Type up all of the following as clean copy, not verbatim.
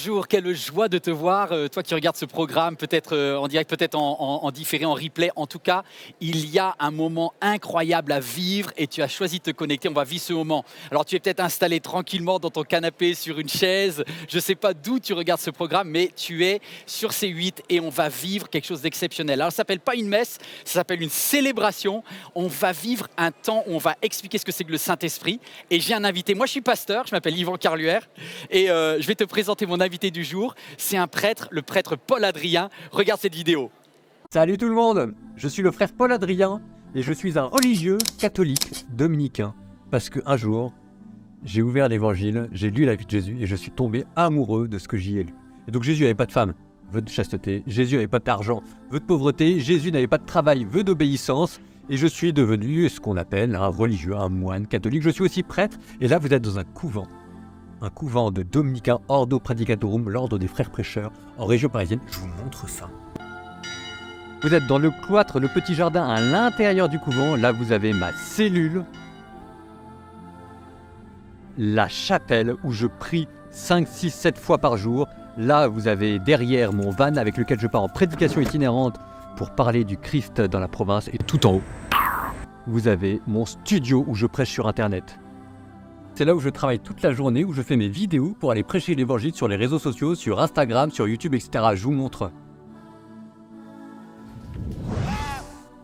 bonjour, quelle joie de te voir. Toi qui regardes ce programme, peut-être en direct, peut-être en différé, en replay. En tout cas, il y a un moment incroyable à vivre et tu as choisi de te connecter. On va vivre ce moment. Alors tu es peut-être installé tranquillement dans ton canapé, sur une chaise. Je ne sais pas d'où tu regardes ce programme, mais tu es sur C8 et on va vivre quelque chose d'exceptionnel. Alors ça ne s'appelle pas une messe, ça s'appelle une célébration. On va vivre un temps où on va expliquer ce que c'est que le Saint-Esprit. Et j'ai un invité. Moi, je suis pasteur, je m'appelle Yvan Carluère et je vais te présenter mon invité du jour. C'est un prêtre, le prêtre Paul Adrien. Regarde cette vidéo. Salut tout le monde, je suis le frère Paul Adrien et je suis un religieux catholique dominicain. Parce qu'un jour, j'ai ouvert l'évangile, j'ai lu la vie de Jésus et je suis tombé amoureux de ce que j'y ai lu. Et donc Jésus n'avait pas de femme, vœu de chasteté. Jésus n'avait pas d'argent, vœu de pauvreté. Jésus n'avait pas de travail, vœu d'obéissance. Et je suis devenu ce qu'on appelle un religieux, un moine catholique. Je suis aussi prêtre. Et là, vous êtes dans un couvent de dominicains Ordo Predicatorum, l'ordre des frères prêcheurs, en région parisienne. Je vous montre ça. Vous êtes dans le cloître, le petit jardin à l'intérieur du couvent. Là, vous avez ma cellule, la chapelle où je prie 5, 6, 7 fois par jour. Là, vous avez derrière mon van avec lequel je pars en prédication itinérante pour parler du Christ dans la province. Et tout en haut, vous avez mon studio où je prêche sur Internet. C'est là où je travaille toute la journée, où je fais mes vidéos pour aller prêcher l'évangile sur les réseaux sociaux, sur Instagram, sur YouTube, etc. Je vous montre.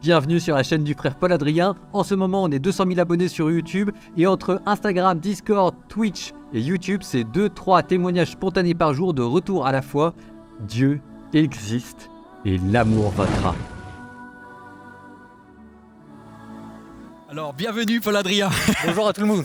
Bienvenue sur la chaîne du frère Paul Adrien. En ce moment, on est 200 000 abonnés sur YouTube. Et entre Instagram, Discord, Twitch et YouTube, c'est 2-3 témoignages spontanés par jour de retour à la foi. Dieu existe et l'amour vaincra. Alors, bienvenue Paul Adrien. Bonjour à tout le monde.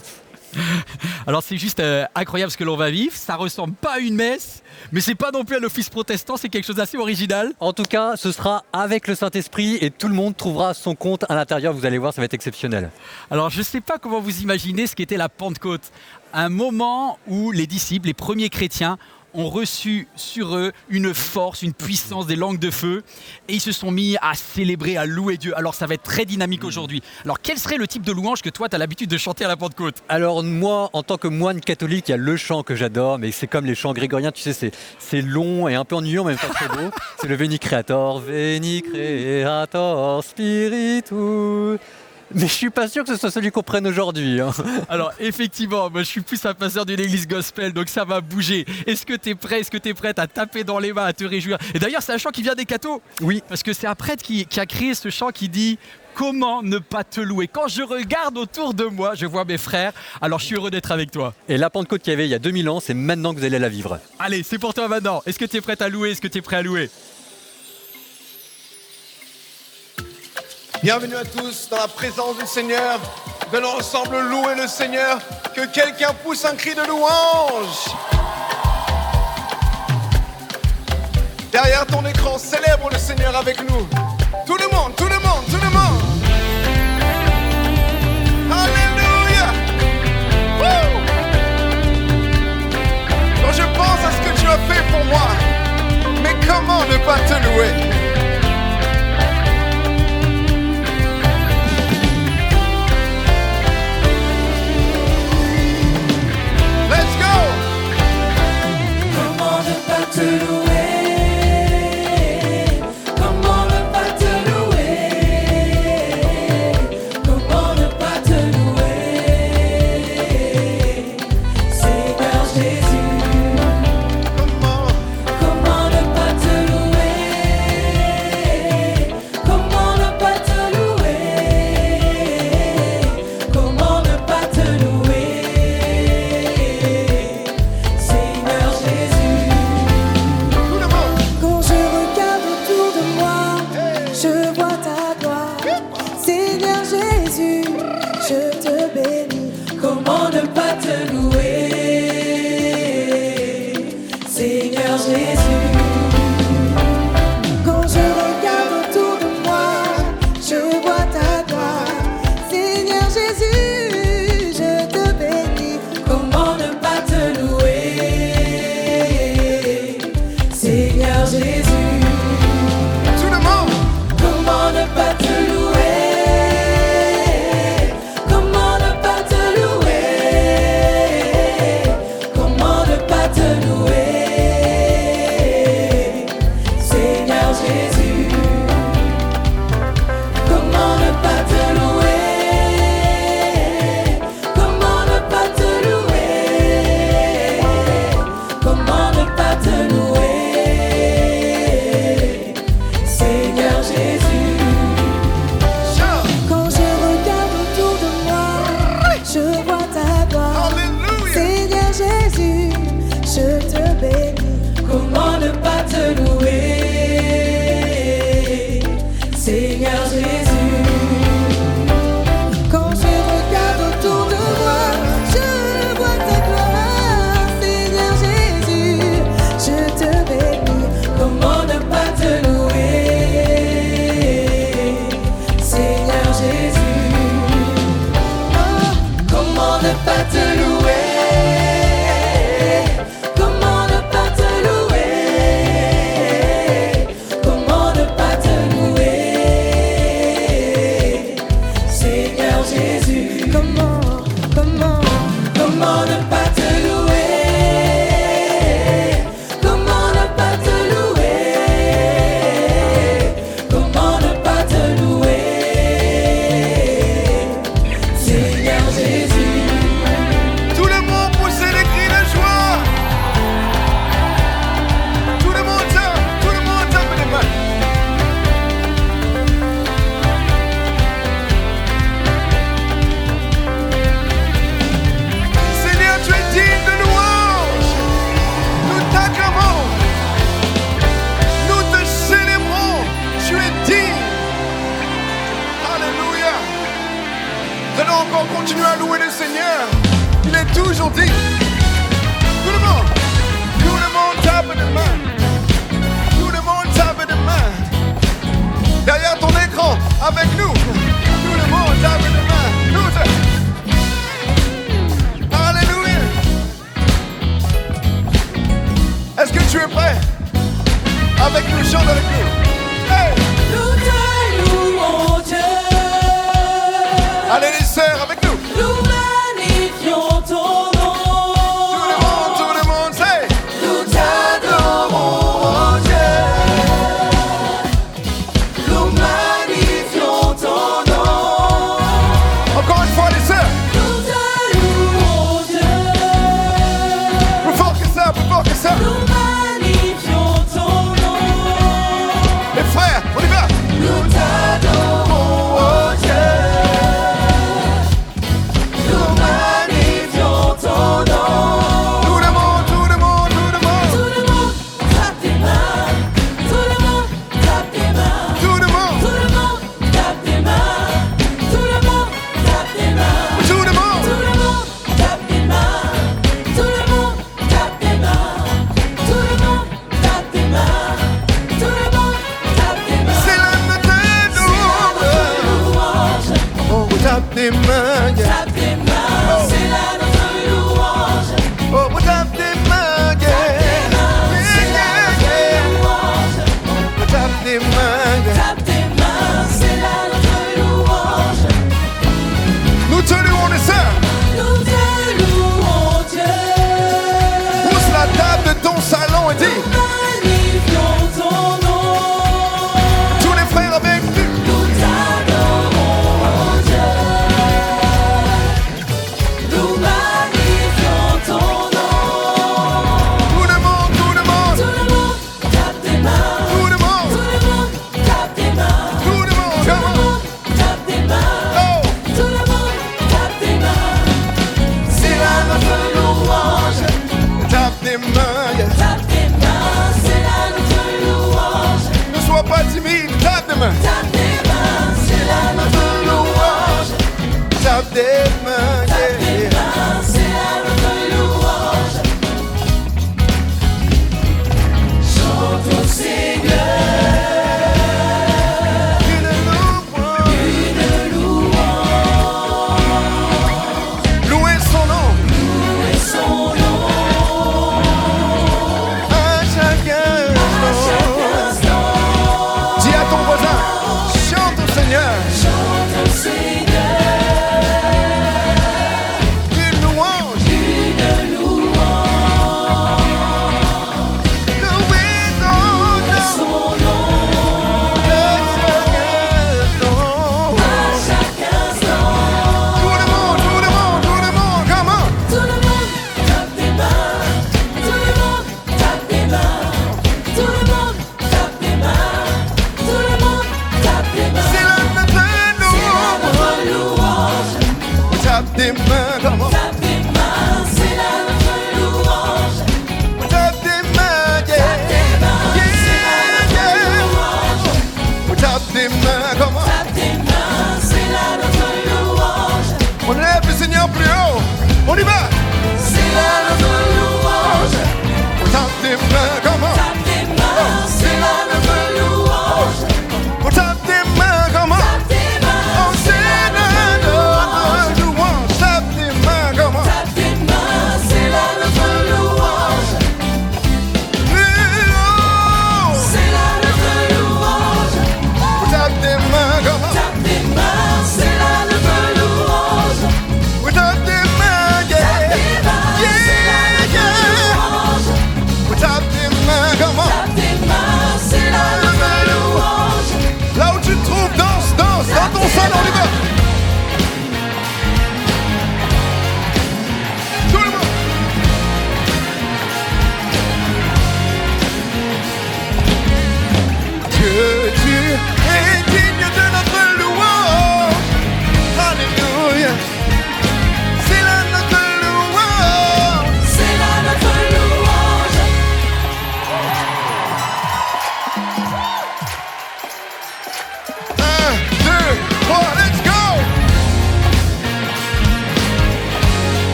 Alors c'est juste incroyable ce que l'on va vivre, ça ressemble pas à une messe, mais c'est pas non plus à l'office protestant, c'est quelque chose d'assez original. En tout cas, ce sera avec le Saint-Esprit et tout le monde trouvera son compte à l'intérieur, vous allez voir, ça va être exceptionnel. Alors je sais pas comment vous imaginez ce qu'était la Pentecôte, un moment où les disciples, les premiers chrétiens, ont reçu sur eux une force, une puissance, des langues de feu et ils se sont mis à célébrer, à louer Dieu. Alors ça va être très dynamique aujourd'hui. Alors quel serait le type de louange que toi tu as l'habitude de chanter à la Pentecôte ? Alors moi, en tant que moine catholique, il y a le chant que j'adore, mais c'est comme les chants grégoriens, tu sais, c'est long et un peu ennuyant, mais pas très beau. C'est le Veni Creator Spiritus. Mais je suis pas sûr que ce soit celui qu'on prenne aujourd'hui. Alors effectivement, moi je suis plus un pasteur d'une église gospel, donc ça va bouger. Est-ce que tu es prêt, est-ce que tu es prête à taper dans les mains, à te réjouir ? Et d'ailleurs c'est un chant qui vient des cathos. Oui. Parce que c'est un prêtre qui a créé ce chant qui dit « Comment ne pas te louer ?» Quand je regarde autour de moi, je vois mes frères, alors je suis heureux d'être avec toi. Et la Pentecôte qu'il y avait il y a 2000 ans, c'est maintenant que vous allez la vivre. Allez, c'est pour toi maintenant. Est-ce que tu es prête à louer ? Est-ce que tu es prêt à louer ? Bienvenue à tous dans la présence du Seigneur. Venons ensemble louer le Seigneur. Que quelqu'un pousse un cri de louange. Derrière ton écran, célèbre le Seigneur avec nous. Tout le monde, tout le monde, tout le monde. Alléluia. Woo! Quand je pense à ce que tu as fait pour moi, mais comment ne pas te louer? Te louer, comment ne pas te louer, comment ne pas te louer, Seigneur Jésus, comment ne pas te louer, comment ne pas te louer, comment ne pas te louer, Seigneur Jésus. Quand je regarde autour de moi, je vois ta gloire. Seigneur Jésus, je te bénis. Comment ne pas te louer, Seigneur Jésus. Quand je regarde autour de moi, je vois ta gloire. Seigneur Jésus, je te bénis. Comment ne pas te louer, Seigneur Jésus. Tout le monde. Comment ne pas te louer, comment ne pas te louer, comment ne pas te louer, on dit. Tout le monde tape des mains. Tout le monde tape des mains. Derrière ton écran, avec nous. Tout le monde tape des mains. Alléluia. Est-ce que tu es prêt? Avec nous, chante avec nous. Hey! Nous te louons Dieu. Allez les sœurs, avec nous. Nous magnifions ton nom. Tout le monde, say. Nous t'adorons Dieu. Nous magnifions ton nom. Encore une fois les sœurs. Nous te louons Dieu. Plus fort que ça, plus fort que ça. Nous magnifions ton nom. Les frères, on y va. Nous t'adorons Dieu. Nous magnifions ton nom. Tout le monde, tout le monde, tout le monde. Tout le monde tape tes mains. Tout le monde tape tes mains. Tout le monde, Tout le monde tape tes mains. Tout le monde tape tes mains. tout le monde. Tout le monde tape tes mains. Tout le monde tape tes mains. Tout le monde tape tes mains. Tout le monde tape tes mains. C'est la note de louange. Louange. On tape des mains, yeah. Tape tes mains. C'est là notre louange. Oh, on tape des mains, yeah. C'est là notre louange. On tape des mains, yeah. Tape tes mains. C'est là notre louange. Nous te louons les sœurs. Nous te louons Dieu. Pousse la table de ton salon et dis. Magnifions ton nom. Tous les frères avec nous. Nous t'adorons Dieu. Nous magnifions ton nom. Tout le monde, tout le monde. Tout le monde tape tes mains. Tout le monde, Tout le monde tape tes mains. tout le monde. Tout le Come on. monde tape tes mains. Oh, Tout le monde tape tes mains. C'est là notre louange. tape des mains, yeah. Tape tes mains. C'est là notre louange. Ne sois pas timide, tape des mains. Tape tes mains. C'est là notre louange. Tape des mains, Tape yeah, tes yeah. mains. C'est là notre louange. Chante au Seigneur. Une louange. Une louange. Louez son nom. Louez son nom. À chaque instant. Chaque instant. Dis à ton voisin.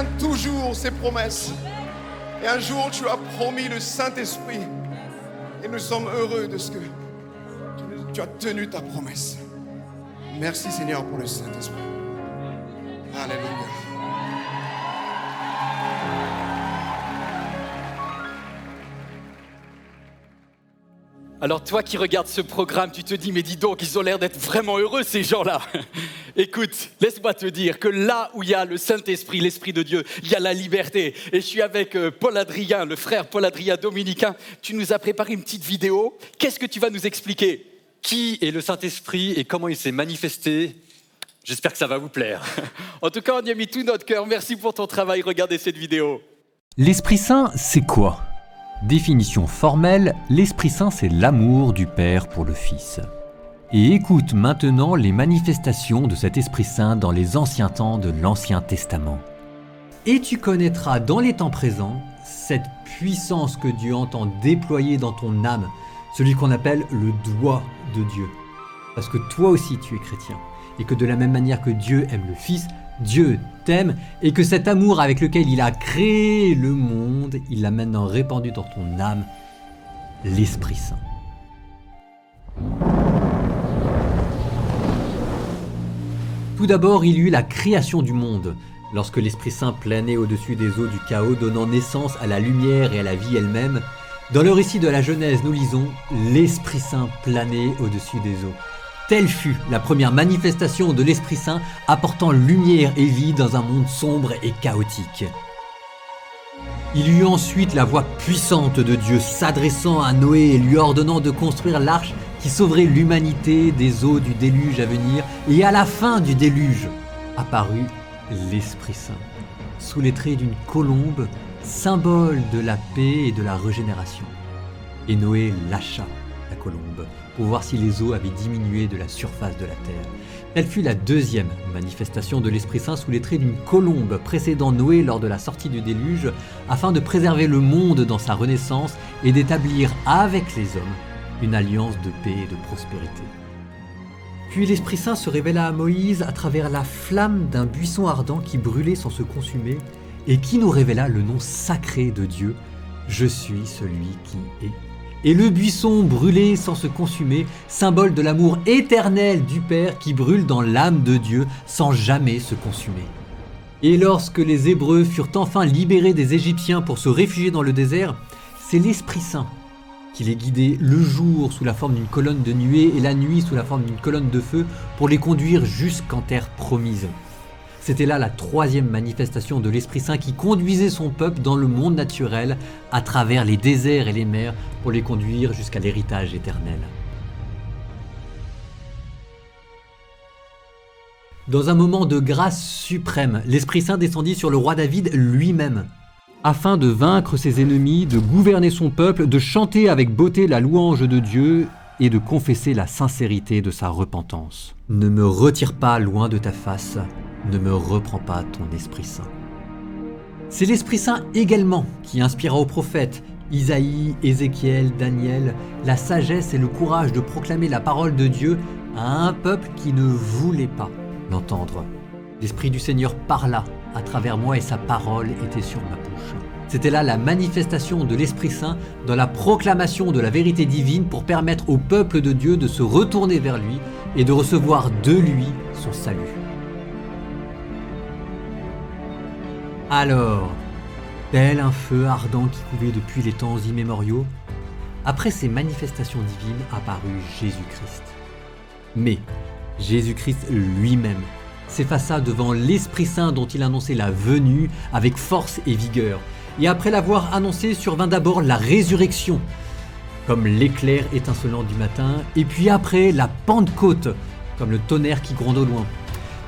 tiens toujours ses promesses. Et un jour, tu as promis le Saint-Esprit. Et nous sommes heureux de ce que tu as tenu ta promesse. Merci Seigneur pour le Saint-Esprit. Alléluia. Alors toi qui regardes ce programme, tu te dis, mais dis donc, ils ont l'air d'être vraiment heureux ces gens-là. Écoute, laisse-moi te dire que là où il y a le Saint-Esprit, l'Esprit de Dieu, il y a la liberté. Et je suis avec Paul Adrien, le frère Paul Adrien dominicain. Tu nous as préparé une petite vidéo. Qu'est-ce que tu vas nous expliquer ? Qui est le Saint-Esprit et comment il s'est manifesté ? J'espère que ça va vous plaire. En tout cas, on y a mis tout notre cœur. Merci pour ton travail. Regardez cette vidéo. L'Esprit Saint, c'est quoi ? Définition formelle, l'Esprit Saint, c'est l'amour du Père pour le Fils. Et écoute maintenant les manifestations de cet Esprit Saint dans les anciens temps de l'Ancien Testament. Et tu connaîtras dans les temps présents cette puissance que Dieu entend déployer dans ton âme, celui qu'on appelle le doigt de Dieu. Parce que toi aussi tu es chrétien, et que de la même manière que Dieu aime le Fils, Dieu t'aime, et que cet amour avec lequel il a créé le monde, il l'a maintenant répandu dans ton âme, l'Esprit Saint. Tout d'abord, il y eut la création du monde, lorsque l'Esprit Saint planait au-dessus des eaux du chaos, donnant naissance à la lumière et à la vie elle-même. Dans le récit de la Genèse, nous lisons « L'Esprit Saint planait au-dessus des eaux ». Telle fut la première manifestation de l'Esprit Saint apportant lumière et vie dans un monde sombre et chaotique. Il y eut ensuite la voix puissante de Dieu s'adressant à Noé et lui ordonnant de construire l'arche qui sauverait l'humanité des eaux du déluge à venir. Et à la fin du déluge apparut l'Esprit Saint, sous les traits d'une colombe, symbole de la paix et de la régénération. Et Noé lâcha la colombe pour voir si les eaux avaient diminué de la surface de la terre. Telle fut la deuxième manifestation de l'Esprit Saint sous les traits d'une colombe précédant Noé lors de la sortie du déluge, afin de préserver le monde dans sa renaissance et d'établir avec les hommes une alliance de paix et de prospérité. Puis l'Esprit Saint se révéla à Moïse à travers la flamme d'un buisson ardent qui brûlait sans se consumer et qui nous révéla le nom sacré de Dieu, « Je suis celui qui est ». Et le buisson brûlait sans se consumer, symbole de l'amour éternel du Père qui brûle dans l'âme de Dieu sans jamais se consumer. Et lorsque les Hébreux furent enfin libérés des Égyptiens pour se réfugier dans le désert, c'est l'Esprit Saint qui les guidait le jour sous la forme d'une colonne de nuée et la nuit sous la forme d'une colonne de feu pour les conduire jusqu'en terre promise. C'était là la troisième manifestation de l'Esprit Saint qui conduisait son peuple dans le monde naturel à travers les déserts et les mers pour les conduire jusqu'à l'héritage éternel. Dans un moment de grâce suprême, l'Esprit Saint descendit sur le roi David lui-même, afin de vaincre ses ennemis, de gouverner son peuple, de chanter avec beauté la louange de Dieu et de confesser la sincérité de sa repentance. Ne me retire pas loin de ta face, ne me reprends pas ton Esprit Saint. C'est l'Esprit Saint également qui inspira aux prophètes, Isaïe, Ézéchiel, Daniel, la sagesse et le courage de proclamer la parole de Dieu à un peuple qui ne voulait pas l'entendre. L'Esprit du Seigneur parla à travers moi et sa parole était sur ma bouche. C'était là la manifestation de l'Esprit Saint dans la proclamation de la vérité divine pour permettre au peuple de Dieu de se retourner vers lui et de recevoir de lui son salut. Alors, tel un feu ardent qui couvait depuis les temps immémoriaux, après ces manifestations divines apparut Jésus-Christ. Mais Jésus-Christ lui-même s'effaça devant l'Esprit Saint dont il annonçait la venue avec force et vigueur. Et après l'avoir annoncé, survint d'abord la résurrection, comme l'éclair étincelant du matin, et puis après la Pentecôte, comme le tonnerre qui gronde au loin.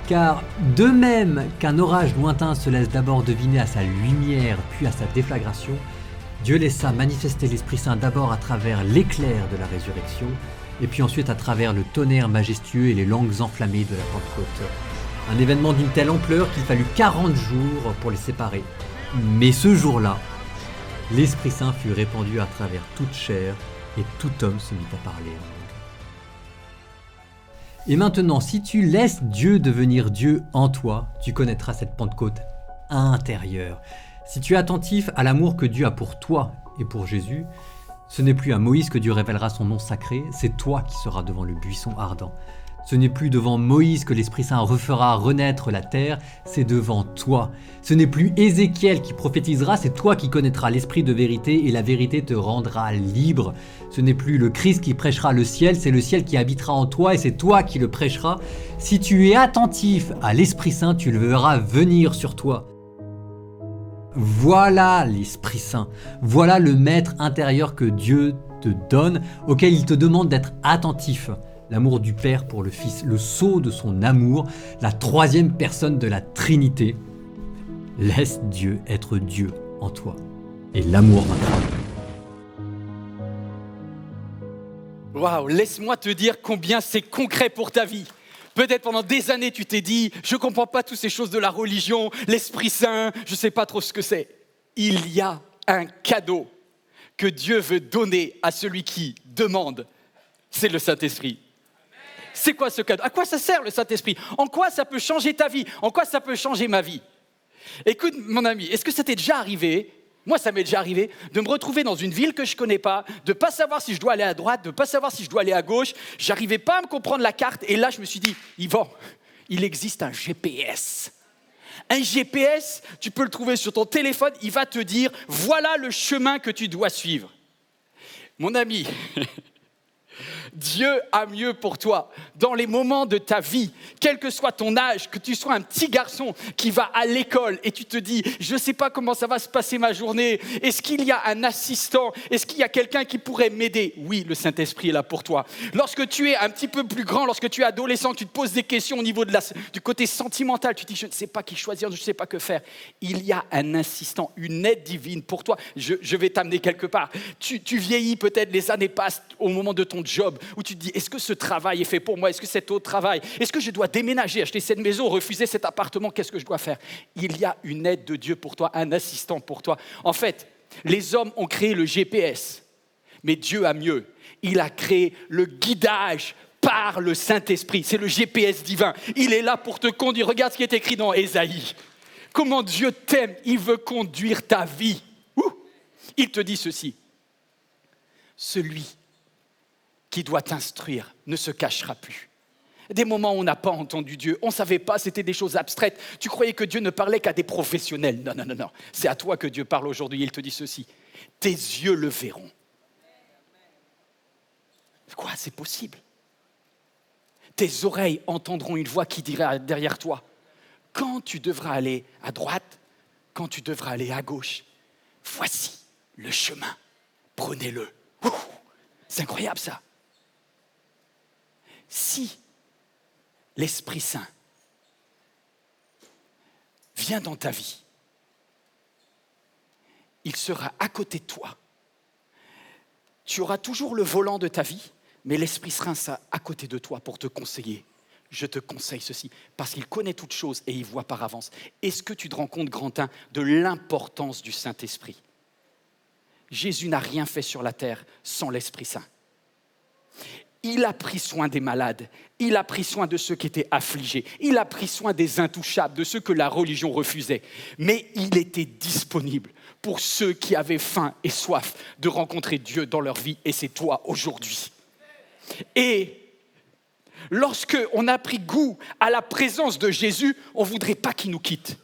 Car de même qu'un orage lointain se laisse d'abord deviner à sa lumière puis à sa déflagration, Dieu laissa manifester l'Esprit Saint d'abord à travers l'éclair de la résurrection et puis ensuite à travers le tonnerre majestueux et les langues enflammées de la Pentecôte. Un événement d'une telle ampleur qu'il fallut 40 jours pour les séparer. Mais ce jour-là, l'Esprit Saint fut répandu à travers toute chair et tout homme se mit à parler en langue. Et maintenant, si tu laisses Dieu devenir Dieu en toi, tu connaîtras cette Pentecôte intérieur. Si tu es attentif à l'amour que Dieu a pour toi et pour Jésus, ce n'est plus à Moïse que Dieu révélera son nom sacré, c'est toi qui seras devant le buisson ardent. Ce n'est plus devant Moïse que l'Esprit Saint refera renaître la terre, c'est devant toi. Ce n'est plus Ézéchiel qui prophétisera, c'est toi qui connaîtras l'Esprit de vérité et la vérité te rendra libre. Ce n'est plus le Christ qui prêchera le ciel, c'est le ciel qui habitera en toi et c'est toi qui le prêcheras. Si tu es attentif à l'Esprit Saint, tu le verras venir sur toi. Voilà l'Esprit Saint, voilà le maître intérieur que Dieu te donne, auquel il te demande d'être attentif. L'amour du Père pour le Fils, le sceau de son amour, la troisième personne de la Trinité. Laisse Dieu être Dieu en toi. Et l'amour vaincra. Waouh, laisse-moi te dire combien c'est concret pour ta vie. Peut-être pendant des années, tu t'es dit, je ne comprends pas toutes ces choses de la religion, l'Esprit Saint, je ne sais pas trop ce que c'est. Il y a un cadeau que Dieu veut donner à celui qui demande, c'est le Saint-Esprit. C'est quoi ce cadeau? À quoi ça sert le Saint-Esprit? En quoi ça peut changer ta vie? En quoi ça peut changer ma vie? Écoute mon ami, est-ce que ça t'est déjà arrivé? Moi, ça m'est déjà arrivé de me retrouver dans une ville que je ne connais pas, de ne pas savoir si je dois aller à droite, de ne pas savoir si je dois aller à gauche. Je n'arrivais pas à me comprendre la carte. Et là, je me suis dit, Yvan, il existe un GPS. Un GPS, tu peux le trouver sur ton téléphone, il va te dire, voilà le chemin que tu dois suivre. Mon ami, Dieu a mieux pour toi dans les moments de ta vie, quel que soit ton âge, que tu sois un petit garçon qui va à l'école et tu te dis « je ne sais pas comment ça va se passer ma journée, est-ce qu'il y a un assistant, est-ce qu'il y a quelqu'un qui pourrait m'aider ?» Oui, le Saint-Esprit est là pour toi. Lorsque tu es un petit peu plus grand, lorsque tu es adolescent, tu te poses des questions au niveau du côté sentimental, tu te dis « je ne sais pas qui choisir, je ne sais pas que faire ». Il y a un assistant, une aide divine pour toi. Je vais t'amener quelque part. Tu vieillis peut-être, les années passent au moment de ton job, où tu te dis, est-ce que ce travail est fait pour moi? Est-ce que cet autre travail? Est-ce que je dois déménager, acheter cette maison, refuser cet appartement? Qu'est-ce que je dois faire? Il y a une aide de Dieu pour toi, un assistant pour toi. En fait, les hommes ont créé le GPS, mais Dieu a mieux. Il a créé le guidage par le Saint-Esprit. C'est le GPS divin. Il est là pour te conduire. Regarde ce qui est écrit dans Ésaïe. Comment Dieu t'aime. Il veut conduire ta vie. Il te dit ceci. Celui qui doit t'instruire ne se cachera plus. Des moments où on n'a pas entendu Dieu, on ne savait pas, c'était des choses abstraites. Tu croyais que Dieu ne parlait qu'à des professionnels. Non. C'est à toi que Dieu parle aujourd'hui. Il te dit ceci. Tes yeux le verront. Quoi, c'est possible? Tes oreilles entendront une voix qui dira derrière toi, quand tu devras aller à droite, quand tu devras aller à gauche, voici le chemin, prenez-le. C'est incroyable ça. Si l'Esprit Saint vient dans ta vie, il sera à côté de toi. Tu auras toujours le volant de ta vie, mais l'Esprit Saint sera à côté de toi pour te conseiller. Je te conseille ceci, parce qu'il connaît toutes choses et il voit par avance. Est-ce que tu te rends compte, Grantin, de l'importance du Saint-Esprit? Jésus n'a rien fait sur la terre sans l'Esprit Saint. Il a pris soin des malades, il a pris soin de ceux qui étaient affligés, il a pris soin des intouchables, de ceux que la religion refusait. Mais il était disponible pour ceux qui avaient faim et soif de rencontrer Dieu dans leur vie, et c'est toi aujourd'hui. Et lorsque on a pris goût à la présence de Jésus, on ne voudrait pas qu'il nous quitte.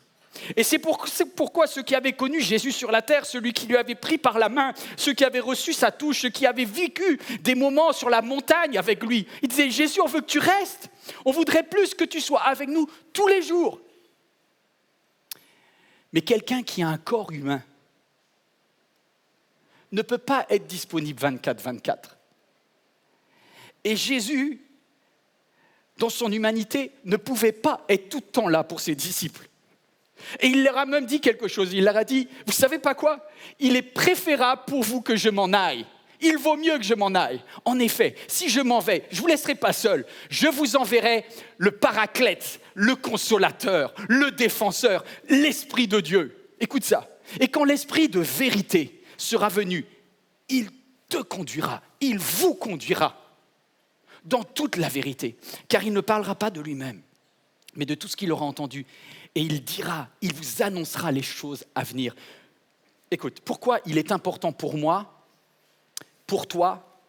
Et c'est pourquoi ceux qui avaient connu Jésus sur la terre, celui qui lui avait pris par la main, ceux qui avaient reçu sa touche, ceux qui avaient vécu des moments sur la montagne avec lui, ils disaient, Jésus, on veut que tu restes, on voudrait plus que tu sois avec nous tous les jours. Mais quelqu'un qui a un corps humain ne peut pas être disponible 24/24. Et Jésus, dans son humanité, ne pouvait pas être tout le temps là pour ses disciples. Et il leur a même dit quelque chose, il leur a dit, vous savez pas quoi? Il est préférable pour vous que je m'en aille. Il vaut mieux que je m'en aille. En effet, si je m'en vais, je ne vous laisserai pas seul. Je vous enverrai le Paraclète, le Consolateur, le Défenseur, l'Esprit de Dieu. Écoute ça. Et quand l'Esprit de vérité sera venu, il te conduira, il vous conduira dans toute la vérité, car il ne parlera pas de lui-même. mais de tout ce qu'il aura entendu. Et il dira, il vous annoncera les choses à venir. Écoute, pourquoi il est important pour moi, pour toi,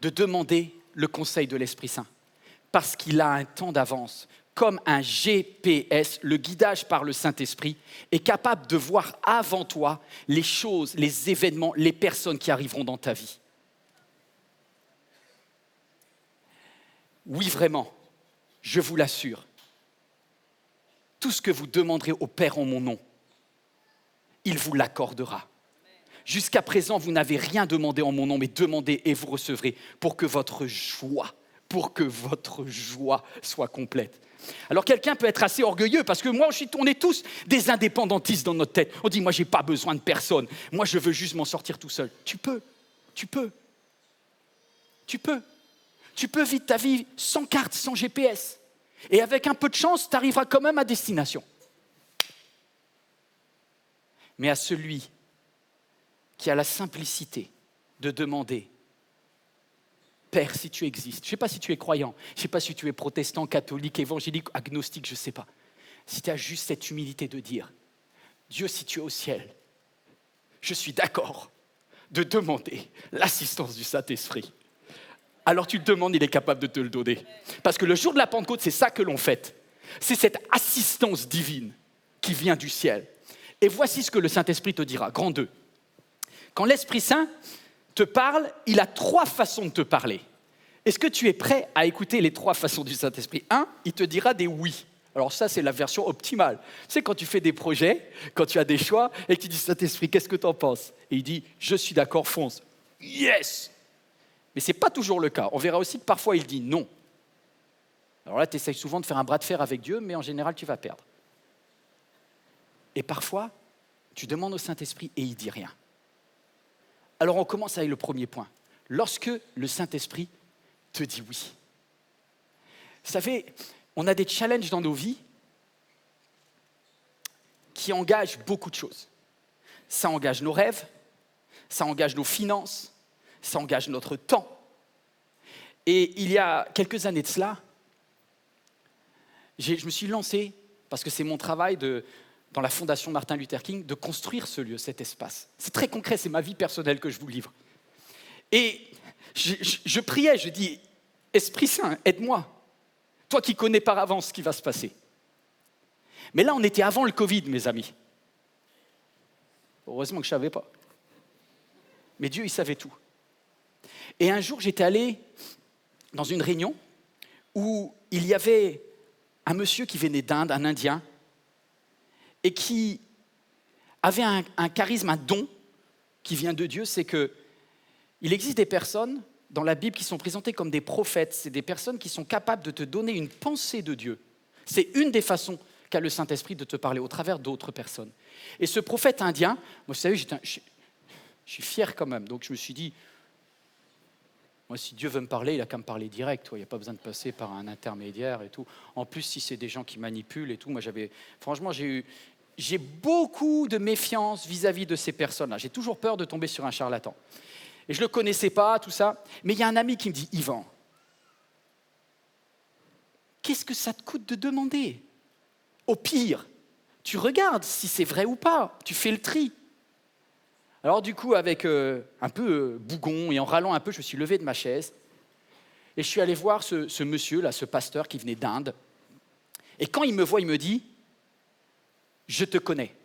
de demander le conseil de l'Esprit Saint? Parce qu'il a un temps d'avance. Comme un GPS, le guidage par le Saint-Esprit est capable de voir avant toi les choses, les événements, les personnes qui arriveront dans ta vie. Oui, vraiment, je vous l'assure, tout ce que vous demanderez au Père en mon nom, il vous l'accordera. Jusqu'à présent, vous n'avez rien demandé en mon nom, mais demandez et vous recevrez pour que votre joie soit complète. Alors quelqu'un peut être assez orgueilleux parce que on est tous des indépendantistes dans notre tête. On dit, moi, j'ai pas besoin de personne. Moi, je veux juste m'en sortir tout seul. Tu peux vivre ta vie sans carte, sans GPS. Et avec un peu de chance, tu arriveras quand même à destination. Mais à celui qui a la simplicité de demander, Père, si tu existes, je ne sais pas si tu es croyant, je ne sais pas si tu es protestant, catholique, évangélique, agnostique, je ne sais pas. Si tu as juste cette humilité de dire, Dieu, si tu es au ciel, je suis d'accord de demander l'assistance du Saint-Esprit. Alors tu le demandes, il est capable de te le donner. Parce que le jour de la Pentecôte, c'est ça que l'on fête. C'est cette assistance divine qui vient du ciel. Et voici ce que le Saint-Esprit te dira, grand 2. Quand l'Esprit Saint te parle, il a 3 façons de te parler. Est-ce que tu es prêt à écouter les 3 façons du Saint-Esprit? 1, il te dira des oui. Alors ça, c'est la version optimale. Tu sais, quand tu fais des projets, quand tu as des choix, et que tu dis, Saint-Esprit, qu'est-ce que tu en penses? Et il dit, je suis d'accord, fonce. Yes! Mais ce n'est pas toujours le cas. On verra aussi que parfois, il dit non. Alors là, tu essayes souvent de faire un bras de fer avec Dieu, mais en général, tu vas perdre. Et parfois, tu demandes au Saint-Esprit et il ne dit rien. Alors on commence avec le premier point. Lorsque le Saint-Esprit te dit oui. Vous savez, on a des challenges dans nos vies qui engagent beaucoup de choses. Ça engage nos rêves, ça engage nos finances, ça engage notre temps. Et il y a quelques années de cela, je me suis lancé, parce que c'est mon travail dans la Fondation Martin Luther King, de construire ce lieu, cet espace. C'est très concret, c'est ma vie personnelle que je vous livre. Et je priais, je dis, Esprit Saint, aide-moi. Toi qui connais par avance ce qui va se passer. Mais là, on était avant le Covid, mes amis. Heureusement que je ne savais pas. Mais Dieu, il savait tout. Et un jour, j'étais allé dans une réunion où il y avait un monsieur qui venait d'Inde, un Indien, et qui avait un charisme, un don qui vient de Dieu, c'est qu'il existe des personnes dans la Bible qui sont présentées comme des prophètes. C'est des personnes qui sont capables de te donner une pensée de Dieu. C'est une des façons qu'a le Saint-Esprit de te parler au travers d'autres personnes. Et ce prophète indien, moi, vous savez, je suis fier quand même, donc je me suis dit, moi, si Dieu veut me parler, il a qu'à me parler direct. Il n'y a pas besoin de passer par un intermédiaire et tout. En plus, si c'est des gens qui manipulent et tout, moi, franchement, j'ai beaucoup de méfiance vis-à-vis de ces personnes-là. J'ai toujours peur de tomber sur un charlatan. Et je ne le connaissais pas, tout ça. Mais il y a un ami qui me dit, Yvan, qu'est-ce que ça te coûte de demander? Au pire, tu regardes si c'est vrai ou pas. Tu fais le tri. Alors du coup, avec un peu bougon et en râlant un peu, je me suis levé de ma chaise et je suis allé voir ce monsieur-là, ce pasteur qui venait d'Inde. Et quand il me voit, il me dit, « Je te connais. »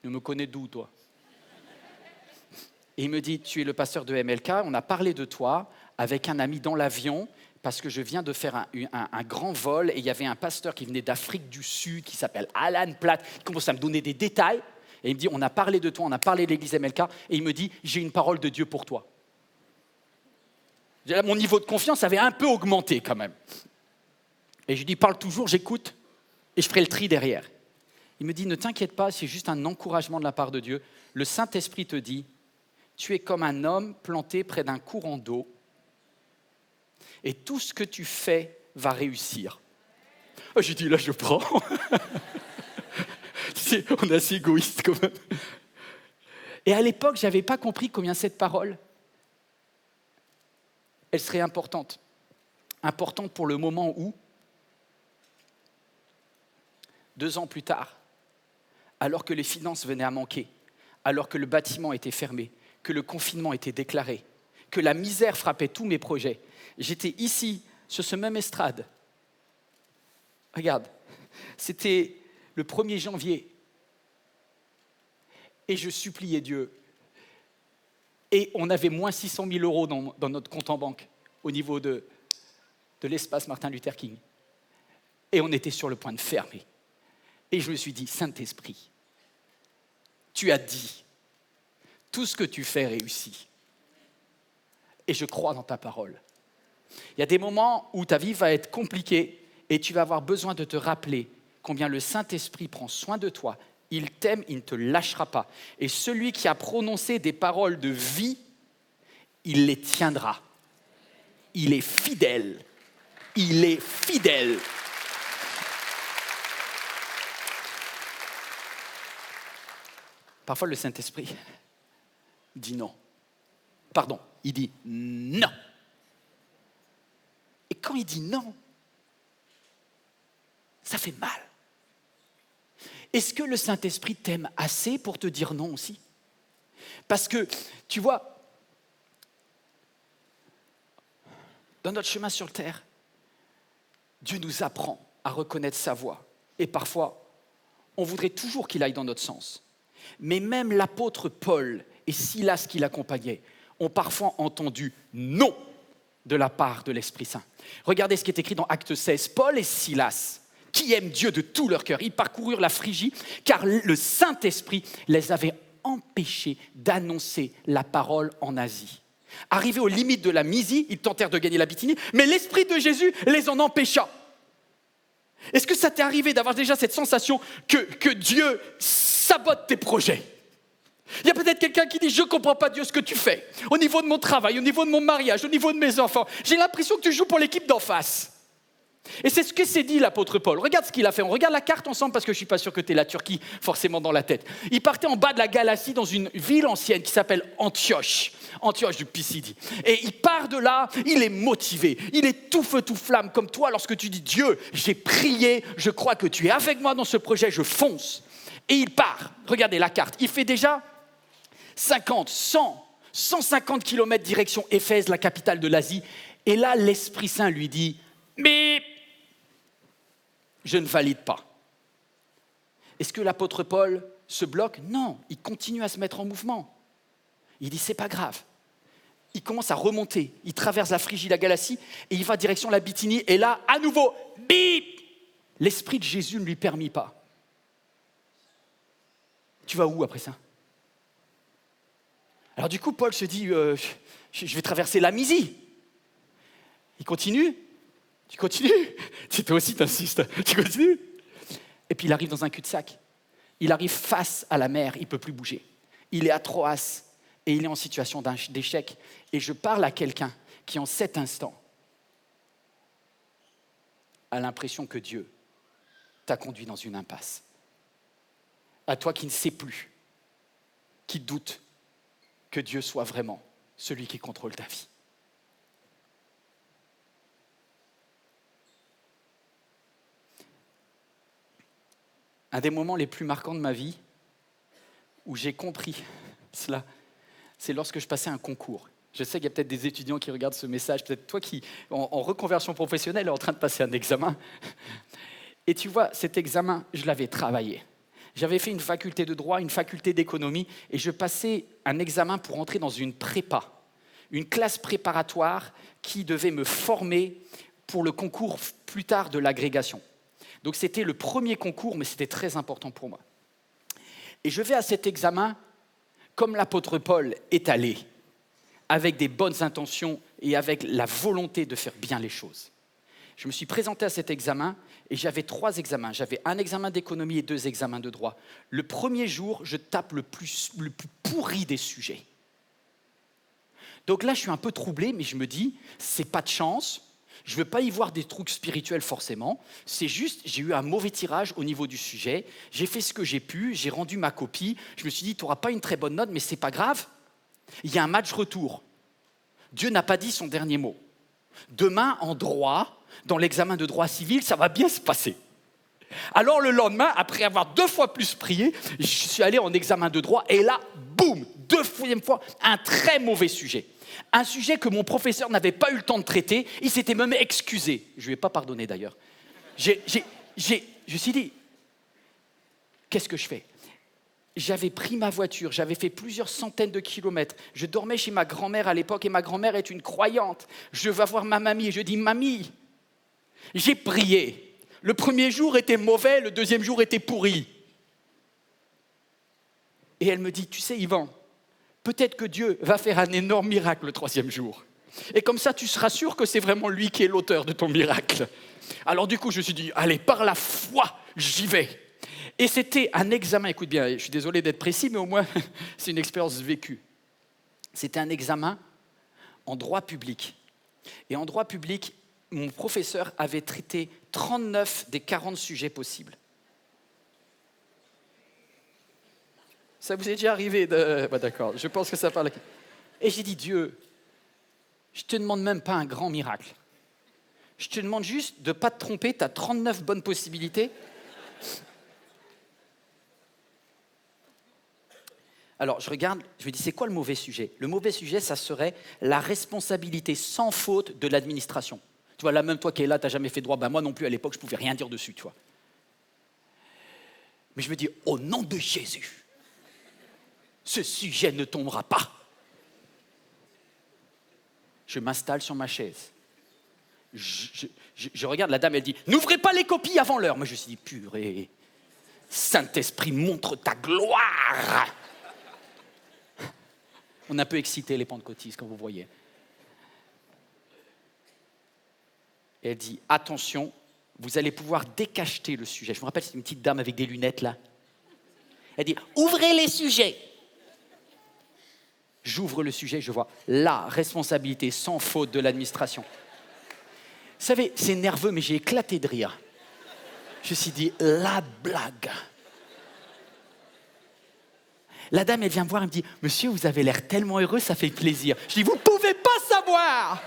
« Tu me connais d'où, toi ?» Et il me dit, « Tu es le pasteur de MLK, on a parlé de toi avec un ami dans l'avion parce que je viens de faire un grand vol et il y avait un pasteur qui venait d'Afrique du Sud qui s'appelle Alan Platt, qui commence à me donner des détails. Et il me dit, on a parlé de toi, on a parlé de l'église MLK, et il me dit, j'ai une parole de Dieu pour toi. Là, mon niveau de confiance avait un peu augmenté quand même. Et je lui dis, parle toujours, j'écoute, et je ferai le tri derrière. Il me dit, ne t'inquiète pas, c'est juste un encouragement de la part de Dieu. Le Saint-Esprit te dit, tu es comme un homme planté près d'un courant d'eau, et tout ce que tu fais va réussir. Oh, j'ai dit, là, je prends. On est assez égoïste quand même. Et à l'époque, je n'avais pas compris combien cette parole, elle serait importante. importante pour le moment où, 2 ans plus tard, alors que les finances venaient à manquer, alors que le bâtiment était fermé, que le confinement était déclaré, que la misère frappait tous mes projets, j'étais ici, sur ce même estrade. Regarde, c'était le 1er janvier. Et je suppliais Dieu. Et on avait moins 600 000 euros dans notre compte en banque au niveau de l'espace Martin Luther King. Et on était sur le point de fermer. Et je me suis dit, Saint-Esprit, tu as dit, tout ce que tu fais réussit. Et je crois dans ta parole. Il y a des moments où ta vie va être compliquée et tu vas avoir besoin de te rappeler combien le Saint-Esprit prend soin de toi. Il t'aime, il ne te lâchera pas. Et celui qui a prononcé des paroles de vie, il les tiendra. Il est fidèle. Il est fidèle. Parfois, le Saint-Esprit dit non. Pardon, il dit non. Et quand il dit non, ça fait mal. Est-ce que le Saint-Esprit t'aime assez pour te dire non aussi? Parce que, tu vois, dans notre chemin sur terre, Dieu nous apprend à reconnaître sa voix. Et parfois, on voudrait toujours qu'il aille dans notre sens. Mais même l'apôtre Paul et Silas qui l'accompagnaient ont parfois entendu non de la part de l'Esprit Saint. Regardez ce qui est écrit dans Actes 16. Paul et Silas, qui aiment Dieu de tout leur cœur, ils parcoururent la Phrygie car le Saint-Esprit les avait empêchés d'annoncer la parole en Asie. Arrivés aux limites de la Mysie, ils tentèrent de gagner la Bithynie, mais l'Esprit de Jésus les en empêcha. Est-ce que ça t'est arrivé d'avoir déjà cette sensation que Dieu sabote tes projets? Il y a peut-être quelqu'un qui dit « Je ne comprends pas Dieu ce que tu fais. Au niveau de mon travail, au niveau de mon mariage, au niveau de mes enfants, j'ai l'impression que tu joues pour l'équipe d'en face. » Et c'est ce que s'est dit l'apôtre Paul. Regarde ce qu'il a fait. On regarde la carte ensemble parce que je ne suis pas sûr que tu aies la Turquie forcément dans la tête. Il partait en bas de la Galatie dans une ville ancienne qui s'appelle Antioche. Antioche du Pisidie. Et il part de là, il est motivé. Il est tout feu, tout flamme comme toi lorsque tu dis « Dieu, j'ai prié, je crois que tu es avec moi dans ce projet, je fonce. » Et il part. Regardez la carte. Il fait déjà 50, 100, 150 km direction Éphèse, la capitale de l'Asie. Et là, l'Esprit Saint lui dit « Mais je ne valide pas. » Est-ce que l'apôtre Paul se bloque? Non, il continue à se mettre en mouvement. Il dit « C'est pas grave. » Il commence à remonter. Il traverse la Phrygie, la Galatie et il va direction la Bithynie. Et là, à nouveau, bip! L'Esprit de Jésus ne lui permit pas. Tu vas où après ça? Alors du coup, Paul se dit, je vais traverser la Mysie. Il continue. Tu continues? Toi aussi, t'insistes. Tu continues? Et puis il arrive dans un cul-de-sac. Il arrive face à la mer, il ne peut plus bouger. Il est à Troas et il est en situation d'échec. Et je parle à quelqu'un qui, en cet instant, a l'impression que Dieu t'a conduit dans une impasse. À toi qui ne sais plus, qui doute que Dieu soit vraiment celui qui contrôle ta vie. Un des moments les plus marquants de ma vie où j'ai compris cela, c'est lorsque je passais un concours. Je sais qu'il y a peut-être des étudiants qui regardent ce message, peut-être toi qui, en reconversion professionnelle, est en train de passer un examen. Et tu vois, cet examen, je l'avais travaillé. J'avais fait une faculté de droit, une faculté d'économie, et je passais un examen pour entrer dans une prépa, une classe préparatoire qui devait me former pour le concours plus tard de l'agrégation. Donc c'était le premier concours, mais c'était très important pour moi. Et je vais à cet examen comme l'apôtre Paul est allé, avec des bonnes intentions et avec la volonté de faire bien les choses. Je me suis présenté à cet examen et j'avais 3 examens. J'avais un examen d'économie et 2 examens de droit. Le premier jour, je tape le plus pourri des sujets. Donc là, je suis un peu troublé, mais je me dis, c'est pas de chance. Je ne veux pas y voir des trucs spirituels forcément. C'est juste, j'ai eu un mauvais tirage au niveau du sujet. J'ai fait ce que j'ai pu, j'ai rendu ma copie. Je me suis dit, tu n'auras pas une très bonne note, mais ce n'est pas grave. Il y a un match retour. Dieu n'a pas dit son dernier mot. Demain, en droit, dans l'examen de droit civil, ça va bien se passer. Alors le lendemain, après avoir 2 fois plus prié, je suis allé en examen de droit et là, boum, 2e fois, un très mauvais sujet. Un sujet que mon professeur n'avait pas eu le temps de traiter, il s'était même excusé. Je ne lui ai pas pardonné d'ailleurs. Je me suis dit, qu'est-ce que je fais ? J'avais pris ma voiture, j'avais fait plusieurs centaines de kilomètres. Je dormais chez ma grand-mère à l'époque et ma grand-mère est une croyante. Je vais voir ma mamie et je dis, mamie, j'ai prié. Le 1er jour était mauvais, le 2e jour était pourri. Et elle me dit, tu sais Yvan, peut-être que Dieu va faire un énorme miracle le 3e jour. Et comme ça, tu seras sûr que c'est vraiment lui qui est l'auteur de ton miracle. Alors du coup, je me suis dit, allez, par la foi, j'y vais. Et c'était un examen, écoute bien, je suis désolé d'être précis, mais au moins, c'est une expérience vécue. C'était un examen en droit public. Et en droit public, mon professeur avait traité 39 des 40 sujets possibles. Ça vous est déjà arrivé de... Bah d'accord, je pense que ça parle... Et j'ai dit, Dieu, je ne te demande même pas un grand miracle. Je te demande juste de ne pas te tromper, tu as 39 bonnes possibilités. Alors, je regarde, je me dis, c'est quoi le mauvais sujet ? Le mauvais sujet, ça serait la responsabilité sans faute de l'administration. Tu vois, là, même toi qui es là, tu n'as jamais fait droit. Ben, moi non plus, à l'époque, je ne pouvais rien dire dessus, tu vois. Mais je me dis, au nom de Jésus, ce sujet ne tombera pas. Je m'installe sur ma chaise. Je regarde, la dame, elle dit, n'ouvrez pas les copies avant l'heure. Moi, je me suis dit, purée, Saint-Esprit, montre ta gloire. On a un peu excité les pentecôtistes, comme vous voyez. Et elle dit, attention, vous allez pouvoir décacheter le sujet. Je me rappelle, c'est une petite dame avec des lunettes, là. Elle dit, ouvrez les sujets. J'ouvre le sujet, je vois la responsabilité sans faute de l'administration. Vous savez, c'est nerveux, mais j'ai éclaté de rire. Je me suis dit, la blague. La dame, elle vient me voir, elle me dit, monsieur, vous avez l'air tellement heureux, ça fait plaisir. Je dis, vous ne pouvez pas savoir.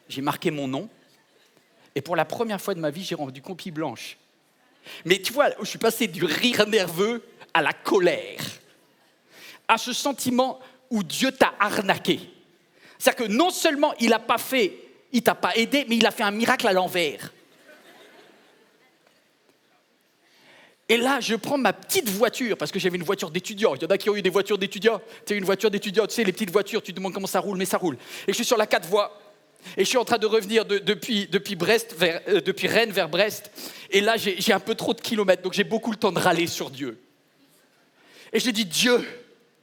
J'ai marqué mon nom, et pour la première fois de ma vie, j'ai rendu copie blanche. Mais tu vois, je suis passé du rire nerveux à la colère, à ce sentiment où Dieu t'a arnaqué. C'est-à-dire que non seulement il n'a pas fait, il t'a pas aidé, mais il a fait un miracle à l'envers. Et là, je prends ma petite voiture, parce que j'avais une voiture d'étudiant. Il y en a qui ont eu des voitures d'étudiants. Tu sais, une voiture d'étudiant, tu sais, les petites voitures, tu te demandes comment ça roule, mais ça roule. Et je suis sur la 4 voies. Et je suis en train de revenir depuis Rennes vers Brest. Et là, j'ai un peu trop de kilomètres, donc j'ai beaucoup le temps de râler sur Dieu. Et je dis, Dieu,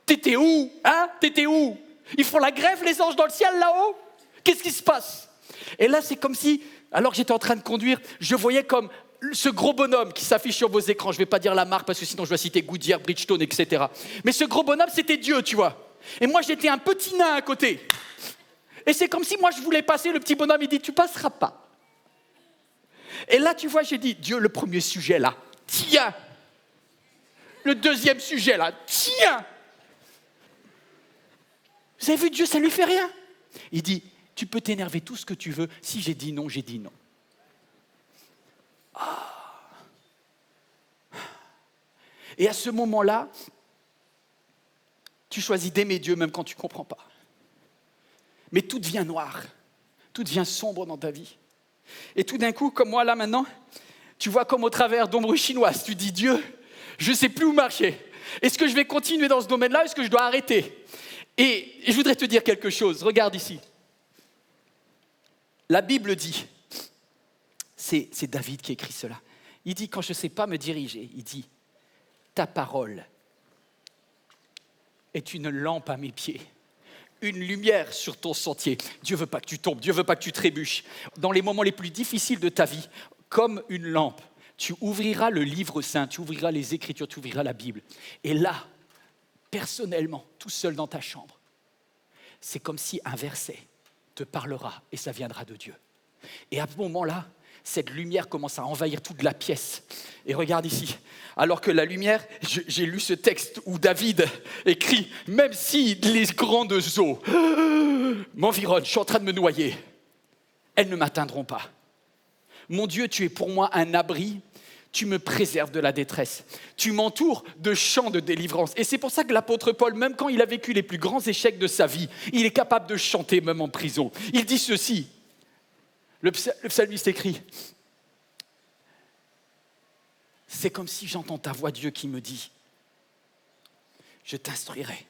t'étais où ? Hein ? T'étais où ? Ils font la grève, les anges dans le ciel, là-haut ? Qu'est-ce qui se passe ? Et là, c'est comme si, alors que j'étais en train de conduire, je voyais comme ce gros bonhomme qui s'affiche sur vos écrans. Je ne vais pas dire la marque, parce que sinon je dois citer Goodyear, Bridgestone, etc. Mais ce gros bonhomme, c'était Dieu, tu vois. Et moi, j'étais un petit nain à côté. Et c'est comme si moi, je voulais passer, le petit bonhomme, il dit, tu passeras pas. Et là, tu vois, j'ai dit, Dieu, le premier sujet, là, tiens. Le 2e sujet, là, tiens. Vous avez vu, Dieu, ça ne lui fait rien. Il dit, tu peux t'énerver tout ce que tu veux. Si j'ai dit non, j'ai dit non. Ah. Et à ce moment-là, tu choisis d'aimer Dieu même quand tu ne comprends pas. Mais tout devient noir, tout devient sombre dans ta vie. Et tout d'un coup, comme moi là maintenant, tu vois comme au travers d'ombres chinoises, tu dis Dieu, je ne sais plus où marcher. Est-ce que je vais continuer dans ce domaine-là ou est-ce que je dois arrêter ? Et je voudrais te dire quelque chose, regarde ici. La Bible dit, c'est David qui écrit cela, il dit quand je ne sais pas me diriger, il dit ta parole est une lampe à mes pieds. Une lumière sur ton sentier. Dieu ne veut pas que tu tombes, Dieu ne veut pas que tu trébuches. Dans les moments les plus difficiles de ta vie, comme une lampe, tu ouvriras le livre saint, tu ouvriras les Écritures, tu ouvriras la Bible. Et là, personnellement, tout seul dans ta chambre, c'est comme si un verset te parlera et ça viendra de Dieu. Et à ce moment-là, cette lumière commence à envahir toute la pièce. Et regarde ici, alors que la lumière, j'ai lu ce texte où David écrit « Même si les grandes eaux m'environnent, je suis en train de me noyer, elles ne m'atteindront pas. Mon Dieu, tu es pour moi un abri, tu me préserves de la détresse. Tu m'entoures de chants de délivrance. » Et c'est pour ça que l'apôtre Paul, même quand il a vécu les plus grands échecs de sa vie, il est capable de chanter même en prison. Il dit ceci, le psalmiste écrit, « C'est comme si j'entends ta voix, Dieu, qui me dit, je t'instruirai,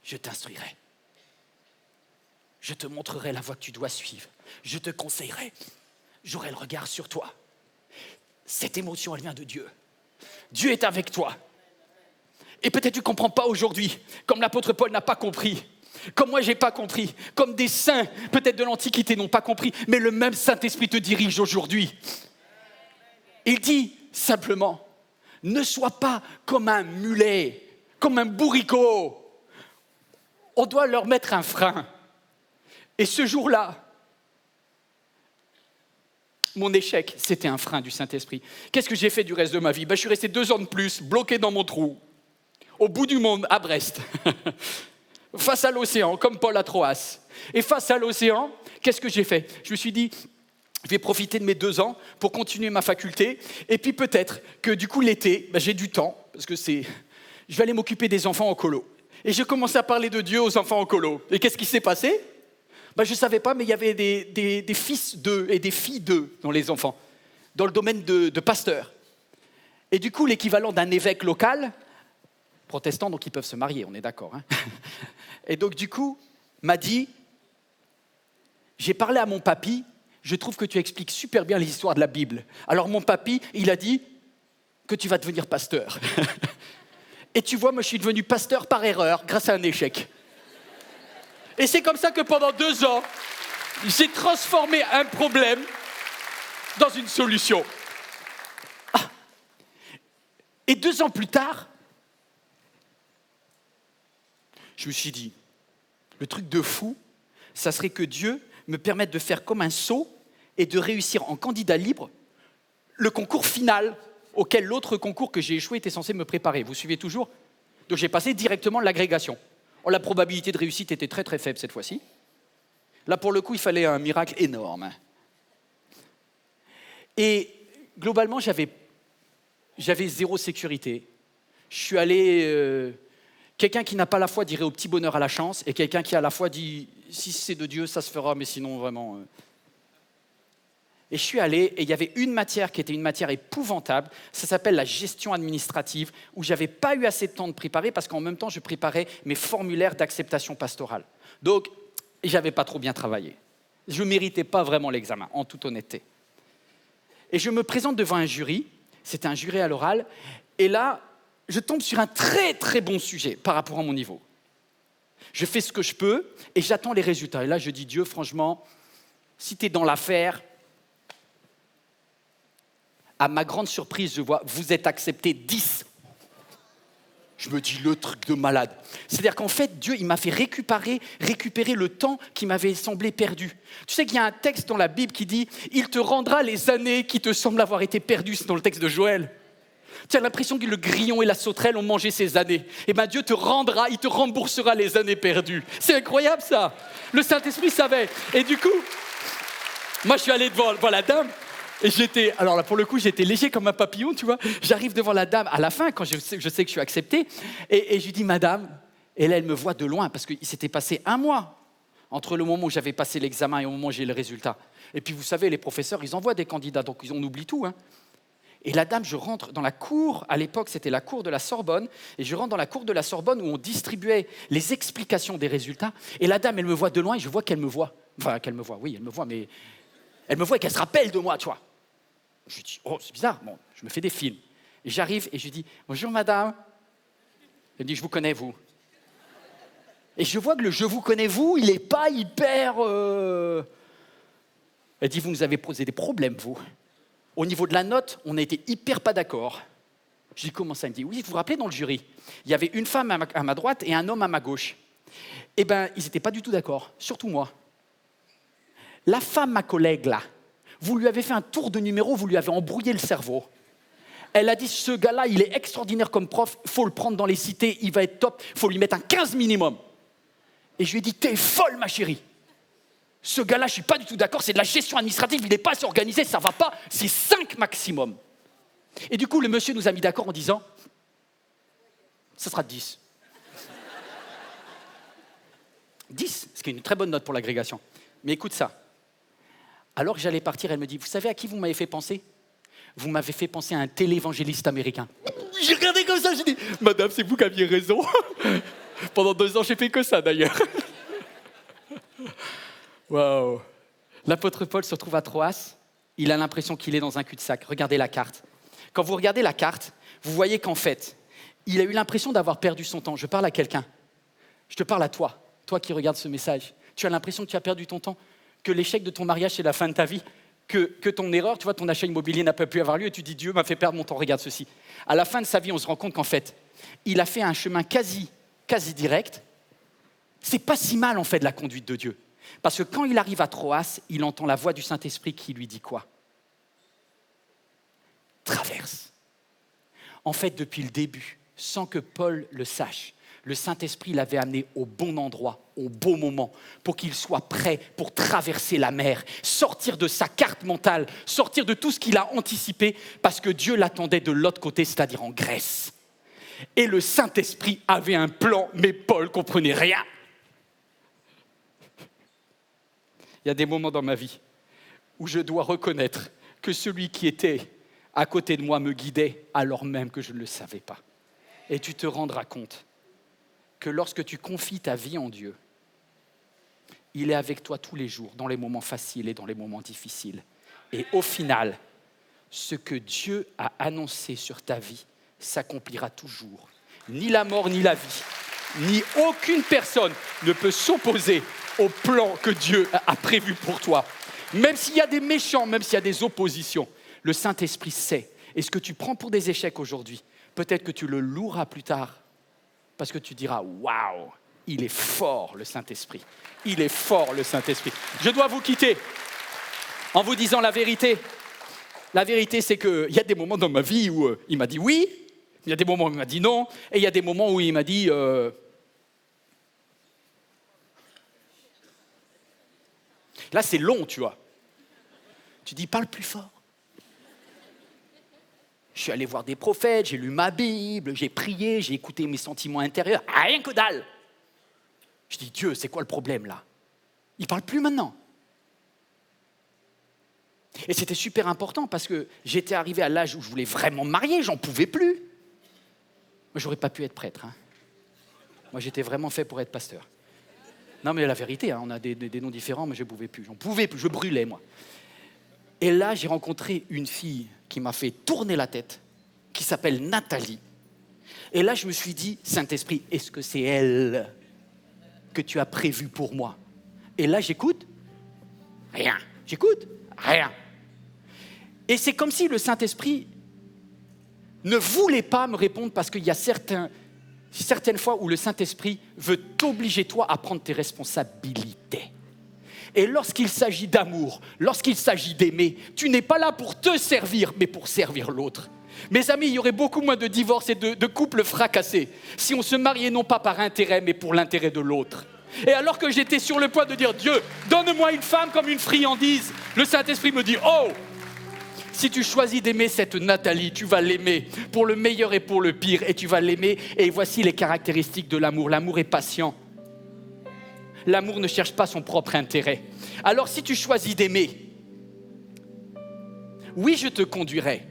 je t'instruirai. Je te montrerai la voie que tu dois suivre. Je te conseillerai. J'aurai le regard sur toi. » Cette émotion, elle vient de Dieu. Dieu est avec toi. Et peut-être tu ne comprends pas aujourd'hui, comme l'apôtre Paul n'a pas compris, comme moi je n'ai pas compris, comme des saints peut-être de l'Antiquité n'ont pas compris, mais le même Saint-Esprit te dirige aujourd'hui. Il dit simplement, ne sois pas comme un mulet, comme un bourricot. On doit leur mettre un frein. Et ce jour-là, mon échec, c'était un frein du Saint-Esprit. Qu'est-ce que j'ai fait du reste de ma vie ? Je suis resté 2 ans de plus, bloqué dans mon trou, au bout du monde, à Brest, face à l'océan, comme Paul à Troas. Et face à l'océan, qu'est-ce que j'ai fait ? Je me suis dit, je vais profiter de mes 2 ans pour continuer ma faculté. Et puis peut-être que du coup, l'été, j'ai du temps, parce que je vais aller m'occuper des enfants en colo. Et j'ai commencé à parler de Dieu aux enfants en colo. Et qu'est-ce qui s'est passé ? Je ne savais pas, mais il y avait des fils d'eux et des filles d'eux dans les enfants, dans le domaine de pasteur. Et du coup, l'équivalent d'un évêque local, protestant, donc ils peuvent se marier, on est d'accord. Hein. Et donc du coup, m'a dit, j'ai parlé à mon papy, je trouve que tu expliques super bien les histoires de la Bible. Alors mon papy, il a dit que tu vas devenir pasteur. Et tu vois, moi je suis devenu pasteur par erreur, grâce à un échec. Et c'est comme ça que pendant 2 ans, j'ai transformé un problème dans une solution. Ah. Et 2 ans plus tard, je me suis dit, le truc de fou, ça serait que Dieu me permette de faire comme un saut et de réussir en candidat libre le concours final auquel l'autre concours que j'ai échoué était censé me préparer. Vous suivez toujours ? Donc j'ai passé directement l'agrégation. La probabilité de réussite était très très faible cette fois-ci. Là, pour le coup, il fallait un miracle énorme. Et globalement, j'avais 0 sécurité. Je suis allé... quelqu'un qui n'a pas la foi dirait au petit bonheur à la chance, et quelqu'un qui a la foi dit, si c'est de Dieu, ça se fera, mais sinon vraiment... Et je suis allé, et il y avait une matière qui était une matière épouvantable, ça s'appelle la gestion administrative, où je n'avais pas eu assez de temps de préparer, parce qu'en même temps, je préparais mes formulaires d'acceptation pastorale. Donc, je n'avais pas trop bien travaillé. Je ne méritais pas vraiment l'examen, en toute honnêteté. Et je me présente devant un jury, c'était un jury à l'oral, et là, je tombe sur un très très bon sujet par rapport à mon niveau. Je fais ce que je peux, et j'attends les résultats. Et là, je dis, Dieu, franchement, si tu es dans l'affaire... À ma grande surprise, je vois, vous êtes accepté 10. Je me dis, le truc de malade. C'est-à-dire qu'en fait, Dieu, il m'a fait récupérer le temps qui m'avait semblé perdu. Tu sais qu'il y a un texte dans la Bible qui dit, il te rendra les années qui te semblent avoir été perdues. C'est dans le texte de Joël. Tu as l'impression que le grillon et la sauterelle ont mangé ces années. Et bien Dieu te rendra, il te remboursera les années perdues. C'est incroyable ça. Le Saint-Esprit savait. Et du coup, moi je suis allé devant la dame. Et alors là pour le coup j'étais léger comme un papillon, tu vois. J'arrive devant la dame à la fin quand je sais que je suis accepté et je lui dis madame, et là elle me voit de loin parce qu'il s'était passé 1 mois entre le moment où j'avais passé l'examen et au moment où j'ai le résultat. Et puis vous savez les professeurs ils envoient des candidats donc on oublie tout. Hein. Et la dame, je rentre dans la cour, à l'époque c'était la cour de la Sorbonne, et je rentre dans la cour de la Sorbonne où on distribuait les explications des résultats. Et la dame elle me voit de loin et je vois qu'elle me voit. Enfin qu'elle me voit, oui elle me voit mais elle me voit et qu'elle se rappelle de moi, tu vois. Je lui dis, oh, c'est bizarre. Bon, je me fais des films. Et j'arrive et je lui dis, bonjour madame. Elle me dit, je vous connais, vous. Et je vois que le je vous connais, vous, il n'est pas hyper... Elle dit, vous nous avez posé des problèmes, vous. Au niveau de la note, on a été hyper pas d'accord. Je dis, comment ça ? Elle me dit, oui, vous vous rappelez dans le jury, il y avait une femme à ma droite et un homme à ma gauche. Eh bien, ils n'étaient pas du tout d'accord, surtout moi. La femme, ma collègue, là, Vous lui avez fait un tour de numéro, vous lui avez embrouillé le cerveau. Elle a dit, ce gars-là, il est extraordinaire comme prof, il faut le prendre dans les cités, il va être top, il faut lui mettre un 15 minimum. Et je lui ai dit, t'es folle ma chérie. Ce gars-là, je ne suis pas du tout d'accord, c'est de la gestion administrative, il n'est pas assez organisé, ça ne va pas, c'est 5 maximum. Et du coup, le monsieur nous a mis d'accord en disant, ça sera 10. 10, ce qui est une très bonne note pour l'agrégation. Mais écoute ça. Alors que j'allais partir, elle me dit, vous savez à qui vous m'avez fait penser ? Vous m'avez fait penser à un télévangéliste américain. J'ai regardé comme ça, j'ai dit, madame, c'est vous qui aviez raison. Pendant 2 ans, j'ai fait que ça d'ailleurs. Waouh. L'apôtre Paul se retrouve à Troas. Il a l'impression qu'il est dans un cul-de-sac. Regardez la carte. Quand vous regardez la carte, vous voyez qu'en fait, il a eu l'impression d'avoir perdu son temps. Je parle à quelqu'un. Je te parle à toi. Toi qui regardes ce message. Tu as l'impression que tu as perdu ton temps, que l'échec de ton mariage, c'est la fin de ta vie, que ton erreur, tu vois, ton achat immobilier n'a pas pu avoir lieu et tu dis, Dieu m'a fait perdre mon temps, regarde ceci. À la fin de sa vie, on se rend compte qu'en fait, il a fait un chemin quasi direct. C'est pas si mal en fait de la conduite de Dieu. Parce que quand il arrive à Troas, il entend la voix du Saint-Esprit qui lui dit quoi ? Traverse. En fait, depuis le début, sans que Paul le sache, le Saint-Esprit l'avait amené au bon endroit, au bon moment, pour qu'il soit prêt pour traverser la mer, sortir de sa carte mentale, sortir de tout ce qu'il a anticipé, parce que Dieu l'attendait de l'autre côté, c'est-à-dire en Grèce. Et le Saint-Esprit avait un plan, mais Paul ne comprenait rien. Il y a des moments dans ma vie où je dois reconnaître que celui qui était à côté de moi me guidait alors même que je ne le savais pas. Et tu te rendras compte que lorsque tu confies ta vie en Dieu, il est avec toi tous les jours, dans les moments faciles et dans les moments difficiles. Et au final, ce que Dieu a annoncé sur ta vie s'accomplira toujours. Ni la mort, ni la vie, ni aucune personne ne peut s'opposer au plan que Dieu a prévu pour toi. Même s'il y a des méchants, même s'il y a des oppositions, le Saint-Esprit sait. Et ce que tu prends pour des échecs aujourd'hui, peut-être que tu le loueras plus tard. Parce que tu diras, waouh, il est fort le Saint-Esprit. Il est fort le Saint-Esprit. Je dois vous quitter en vous disant la vérité. La vérité, c'est qu'il y a des moments dans ma vie où il m'a dit oui, il y a des moments où il m'a dit non, et il y a des moments où il m'a dit Là, c'est long, tu vois. Tu dis, parle plus fort. Je suis allé voir des prophètes, j'ai lu ma Bible, j'ai prié, j'ai écouté mes sentiments intérieurs. Rien que dalle. Je dis, Dieu, c'est quoi le problème là ? Il ne parle plus maintenant. Et c'était super important parce que j'étais arrivé à l'âge où je voulais vraiment me marier, j'en pouvais plus. Moi, j'aurais pas pu être prêtre. Hein. Moi, j'étais vraiment fait pour être pasteur. Non, mais la vérité, hein, on a des noms différents, mais je ne pouvais plus. J'en pouvais plus, je brûlais, moi. Et là, j'ai rencontré une fille qui m'a fait tourner la tête, qui s'appelle Nathalie. Et là, je me suis dit, Saint-Esprit, est-ce que c'est elle que tu as prévu pour moi ? Et là, j'écoute, rien. J'écoute, rien. Et c'est comme si le Saint-Esprit ne voulait pas me répondre parce qu'il y a certaines fois où le Saint-Esprit veut t'obliger, toi, à prendre tes responsabilités. Et lorsqu'il s'agit d'amour, lorsqu'il s'agit d'aimer, tu n'es pas là pour te servir, mais pour servir l'autre. Mes amis, il y aurait beaucoup moins de divorces et de couples fracassés si on se mariait non pas par intérêt, mais pour l'intérêt de l'autre. Et alors que j'étais sur le point de dire « Dieu, donne-moi une femme comme une friandise », le Saint-Esprit me dit « Oh !» Si tu choisis d'aimer cette Nathalie, tu vas l'aimer pour le meilleur et pour le pire, et tu vas l'aimer. Et voici les caractéristiques de l'amour. L'amour est patient. L'amour ne cherche pas son propre intérêt. Alors si tu choisis d'aimer, oui, je te conduirai,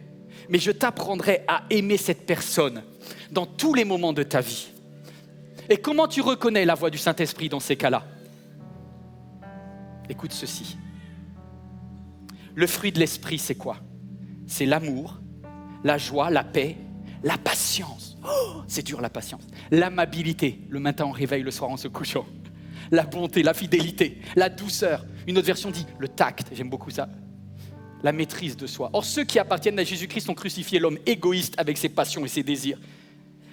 mais je t'apprendrai à aimer cette personne dans tous les moments de ta vie. Et comment tu reconnais la voix du Saint-Esprit dans ces cas-là ? Écoute ceci. Le fruit de l'esprit, c'est quoi ? C'est l'amour, la joie, la paix, la patience. Oh, c'est dur la patience. L'amabilité, le matin on réveille, le soir en se couchant. La bonté, la fidélité, la douceur. Une autre version dit le tact, j'aime beaucoup ça. La maîtrise de soi. Or, ceux qui appartiennent à Jésus-Christ ont crucifié l'homme égoïste avec ses passions et ses désirs.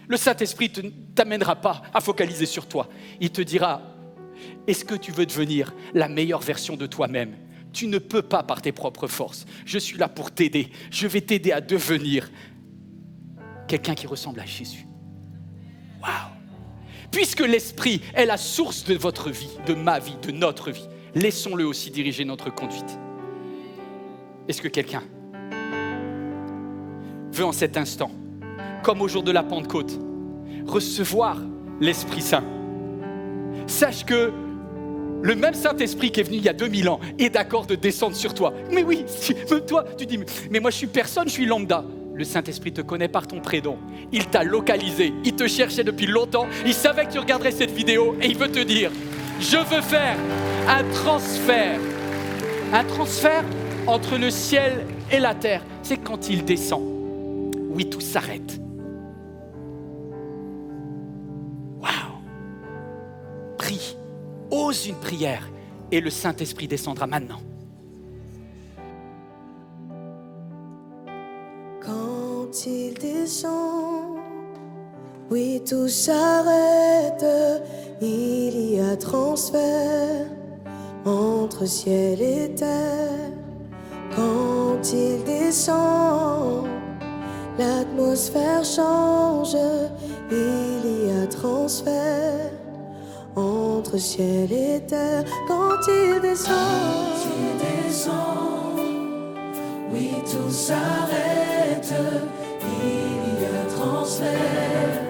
Le Saint-Esprit ne t'amènera pas à focaliser sur toi. Il te dira, est-ce que tu veux devenir la meilleure version de toi-même ? Tu ne peux pas par tes propres forces. Je suis là pour t'aider. Je vais t'aider à devenir quelqu'un qui ressemble à Jésus. Waouh! Puisque l'Esprit est la source de votre vie, de ma vie, de notre vie, laissons-le aussi diriger notre conduite. Est-ce que quelqu'un veut en cet instant, comme au jour de la Pentecôte, recevoir l'Esprit Saint? Sache que le même Saint-Esprit qui est venu il y a 2000 ans est d'accord de descendre sur toi. Mais oui, même toi, tu dis, mais moi je suis personne, je suis lambda. Le Saint-Esprit te connaît par ton prénom. Il t'a localisé, il te cherchait depuis longtemps. Il savait que tu regarderais cette vidéo et il veut te dire, je veux faire un transfert. Un transfert entre le ciel et la terre. C'est quand il descend. Oui, tout s'arrête. Waouh! Prie, ose une prière et le Saint-Esprit descendra maintenant. Quand il descend, oui, tout s'arrête. Il y a transfert entre ciel et terre. Quand il descend, l'atmosphère change. Il y a transfert entre ciel et terre. Quand il descend, oui, tout s'arrête. Il y a transfert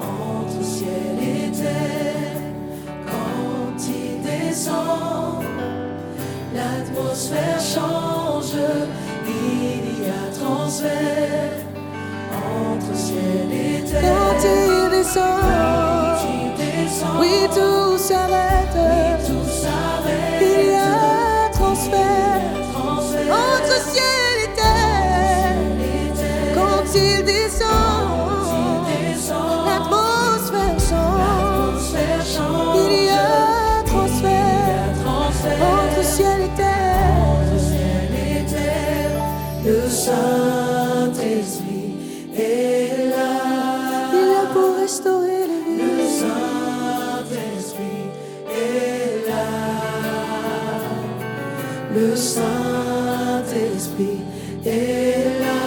entre ciel et terre. Quand il descend, l'atmosphère change. Il y a transfert entre ciel et terre. Quand il descend, oui, tout s'arrête. Il y a transfert entre ciel et terre. Quand il descend, l'atmosphère change. Il y a transfert entre ciel et terre. Le Saint-Esprit est là. Il est là pour restaurer les vies. Le Saint-Esprit est là. Le Saint-Esprit est là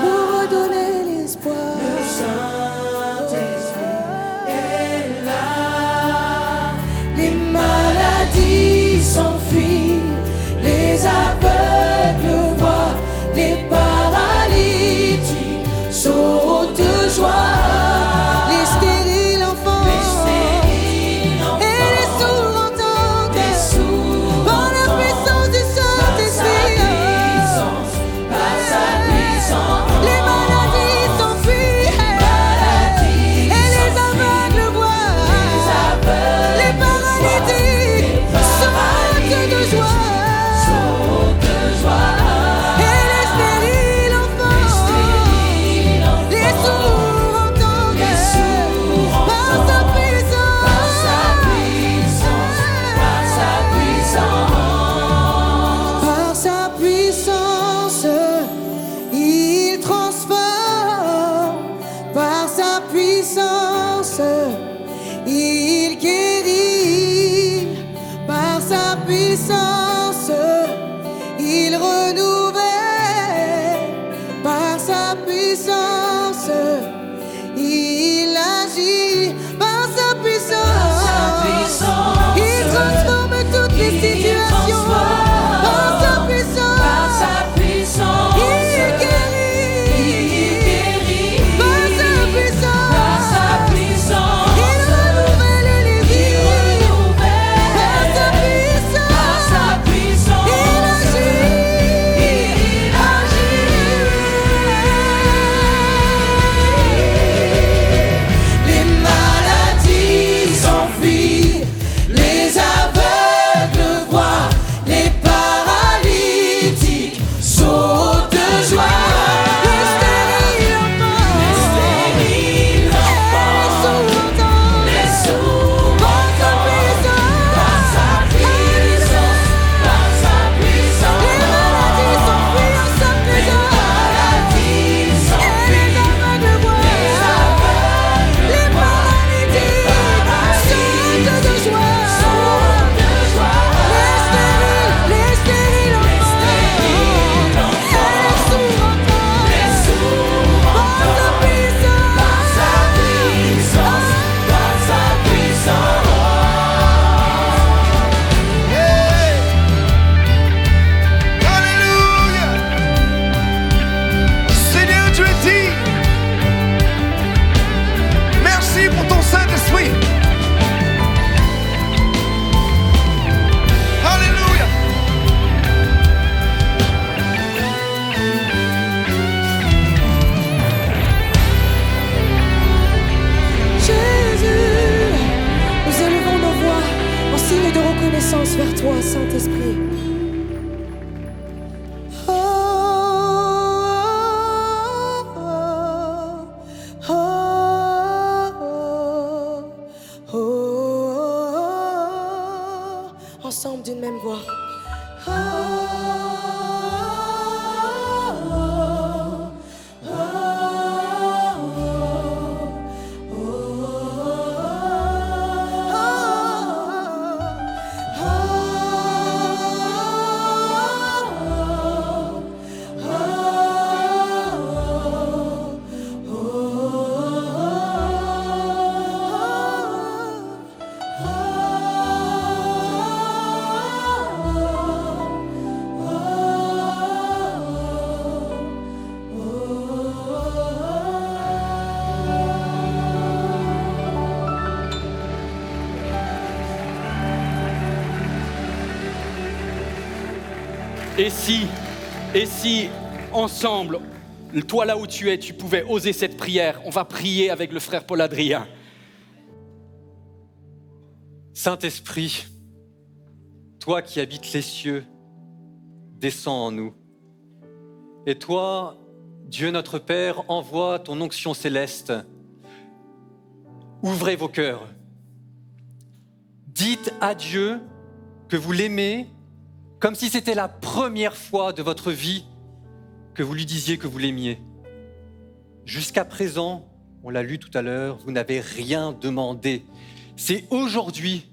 pour redonner l'espoir. Le Saint-Esprit est là. Les maladies s'enfuient, les aveugles voient, les paralytiques sautent de joie. Les stériles enfants et les sourds entendent par la puissance du Saint-Esprit. Les maladies s'enfuient et les aveugles voient, les paralytiques sautent de joie. Et les stériles enfants, les sourds entendent par sa puissance. Par sa puissance, il transforme. Par sa puissance, il guérit. Par sa puissance, il renouvelle. Par sa puissance, il agit. Par sa puissance, il transforme toutes les situations. Par sa puissance, il guérit. Par sa puissance, il renouvelle les vies. ensemble d'une même voix. Et si, ensemble, toi là où tu es, tu pouvais oser cette prière, on va prier avec le frère Paul Adrien. Saint-Esprit, toi qui habites les cieux, descends en nous. Et toi, Dieu notre Père, envoie ton onction céleste. Ouvrez vos cœurs. Dites à Dieu que vous l'aimez comme si c'était la première fois de votre vie que vous lui disiez que vous l'aimiez. Jusqu'à présent, on l'a lu tout à l'heure, vous n'avez rien demandé. C'est aujourd'hui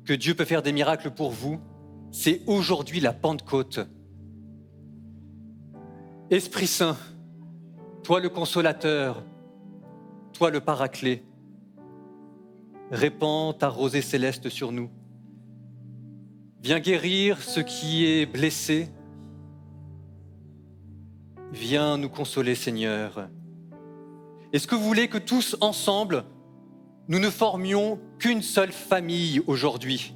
que Dieu peut faire des miracles pour vous. C'est aujourd'hui la Pentecôte. Esprit Saint, toi le consolateur, toi le paraclet, répands ta rosée céleste sur nous. Viens guérir ce qui est blessé. Viens nous consoler, Seigneur. Est-ce que vous voulez que tous ensemble, nous ne formions qu'une seule famille aujourd'hui?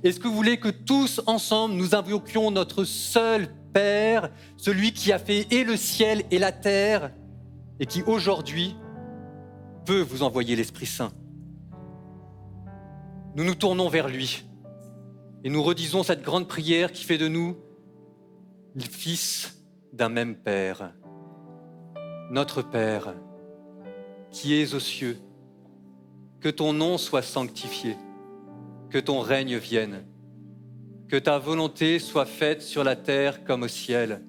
Est-ce que vous voulez que tous ensemble, nous invoquions notre seul Père, celui qui a fait et le ciel et la terre, et qui aujourd'hui peut vous envoyer l'Esprit Saint? Nous nous tournons vers lui. Et nous redisons cette grande prière qui fait de nous les fils d'un même Père. Notre Père, qui es aux cieux, que ton nom soit sanctifié, que ton règne vienne, que ta volonté soit faite sur la terre comme au ciel.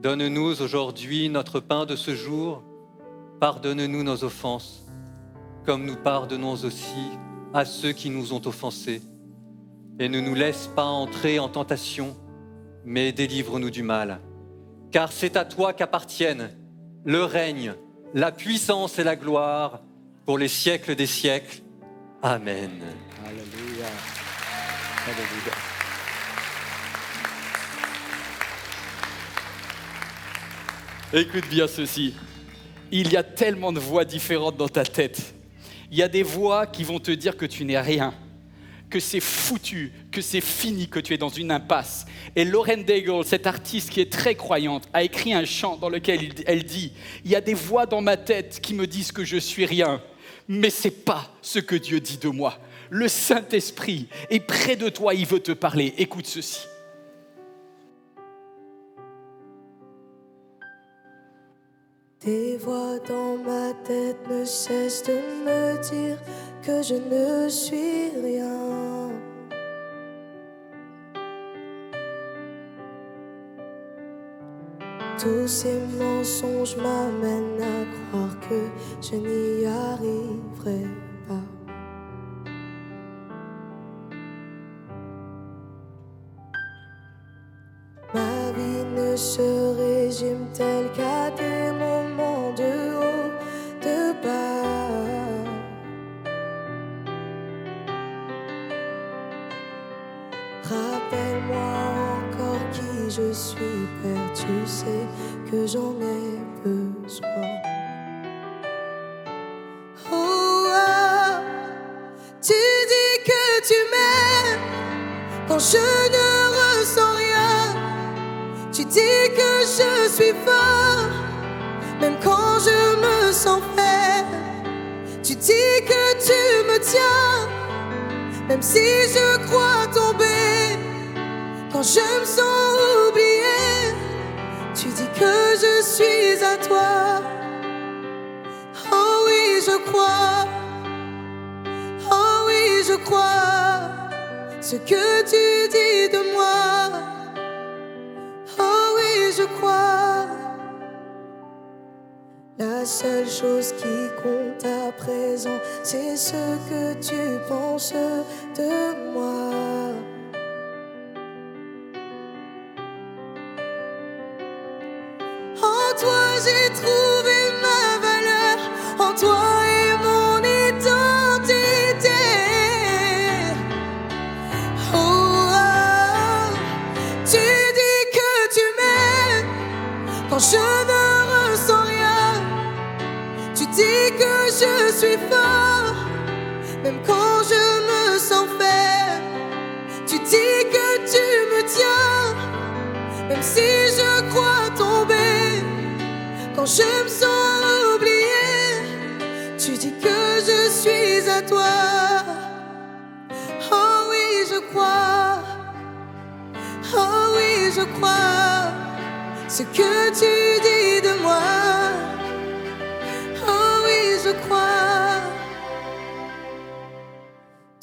Donne-nous aujourd'hui notre pain de ce jour, pardonne-nous nos offenses, comme nous pardonnons aussi à ceux qui nous ont offensés. Et ne nous laisse pas entrer en tentation, mais délivre-nous du mal. Car c'est à toi qu'appartiennent le règne, la puissance et la gloire pour les siècles des siècles. Amen. Alléluia. Alléluia. Écoute bien ceci. Il y a tellement de voix différentes dans ta tête. Il y a des voix qui vont te dire que tu n'es rien, que c'est foutu, que c'est fini, que tu es dans une impasse. Et Lauren Daigle, cette artiste qui est très croyante, a écrit un chant dans lequel elle dit « Il y a des voix dans ma tête qui me disent que je suis rien, mais ce n'est pas ce que Dieu dit de moi. Le Saint-Esprit est près de toi, il veut te parler. Écoute ceci. » Des voix dans ma tête ne cessent de me dire que je ne suis rien. Tous ces mensonges m'amènent à croire que je n'y arriverai pas. Ma vie ne se résume telle qu'à des moments de haut, de bas. Rappelle-moi encore qui je suis, Père, tu sais que j'en ai besoin. Oh, ah, tu dis que tu m'aimes quand je ne ressens rien. Tu dis que je suis fort, même quand je me sens faible. Tu dis que tu me tiens, même si je crois tomber. Quand je me sens oubliée, tu dis que je suis à toi. Oh oui, je crois. Oh oui, je crois. ce que tu dis de moi. Oh oui, je crois. La seule chose qui compte à présent, c'est ce que tu penses de moi. En toi j'ai trouvé ma valeur, en toi est mon identité. Oh, oh, tu dis que tu m'aimes quand je ne ressens rien. Tu dis que je suis fort, même quand je me sens faible. Tu dis que tu me tiens, même si je crois tomber. Quand je me sens oublié, tu dis que je suis à toi. Oh oui, je crois. Oh oui, je crois. Ce que tu dis de moi. Oh oui, je crois.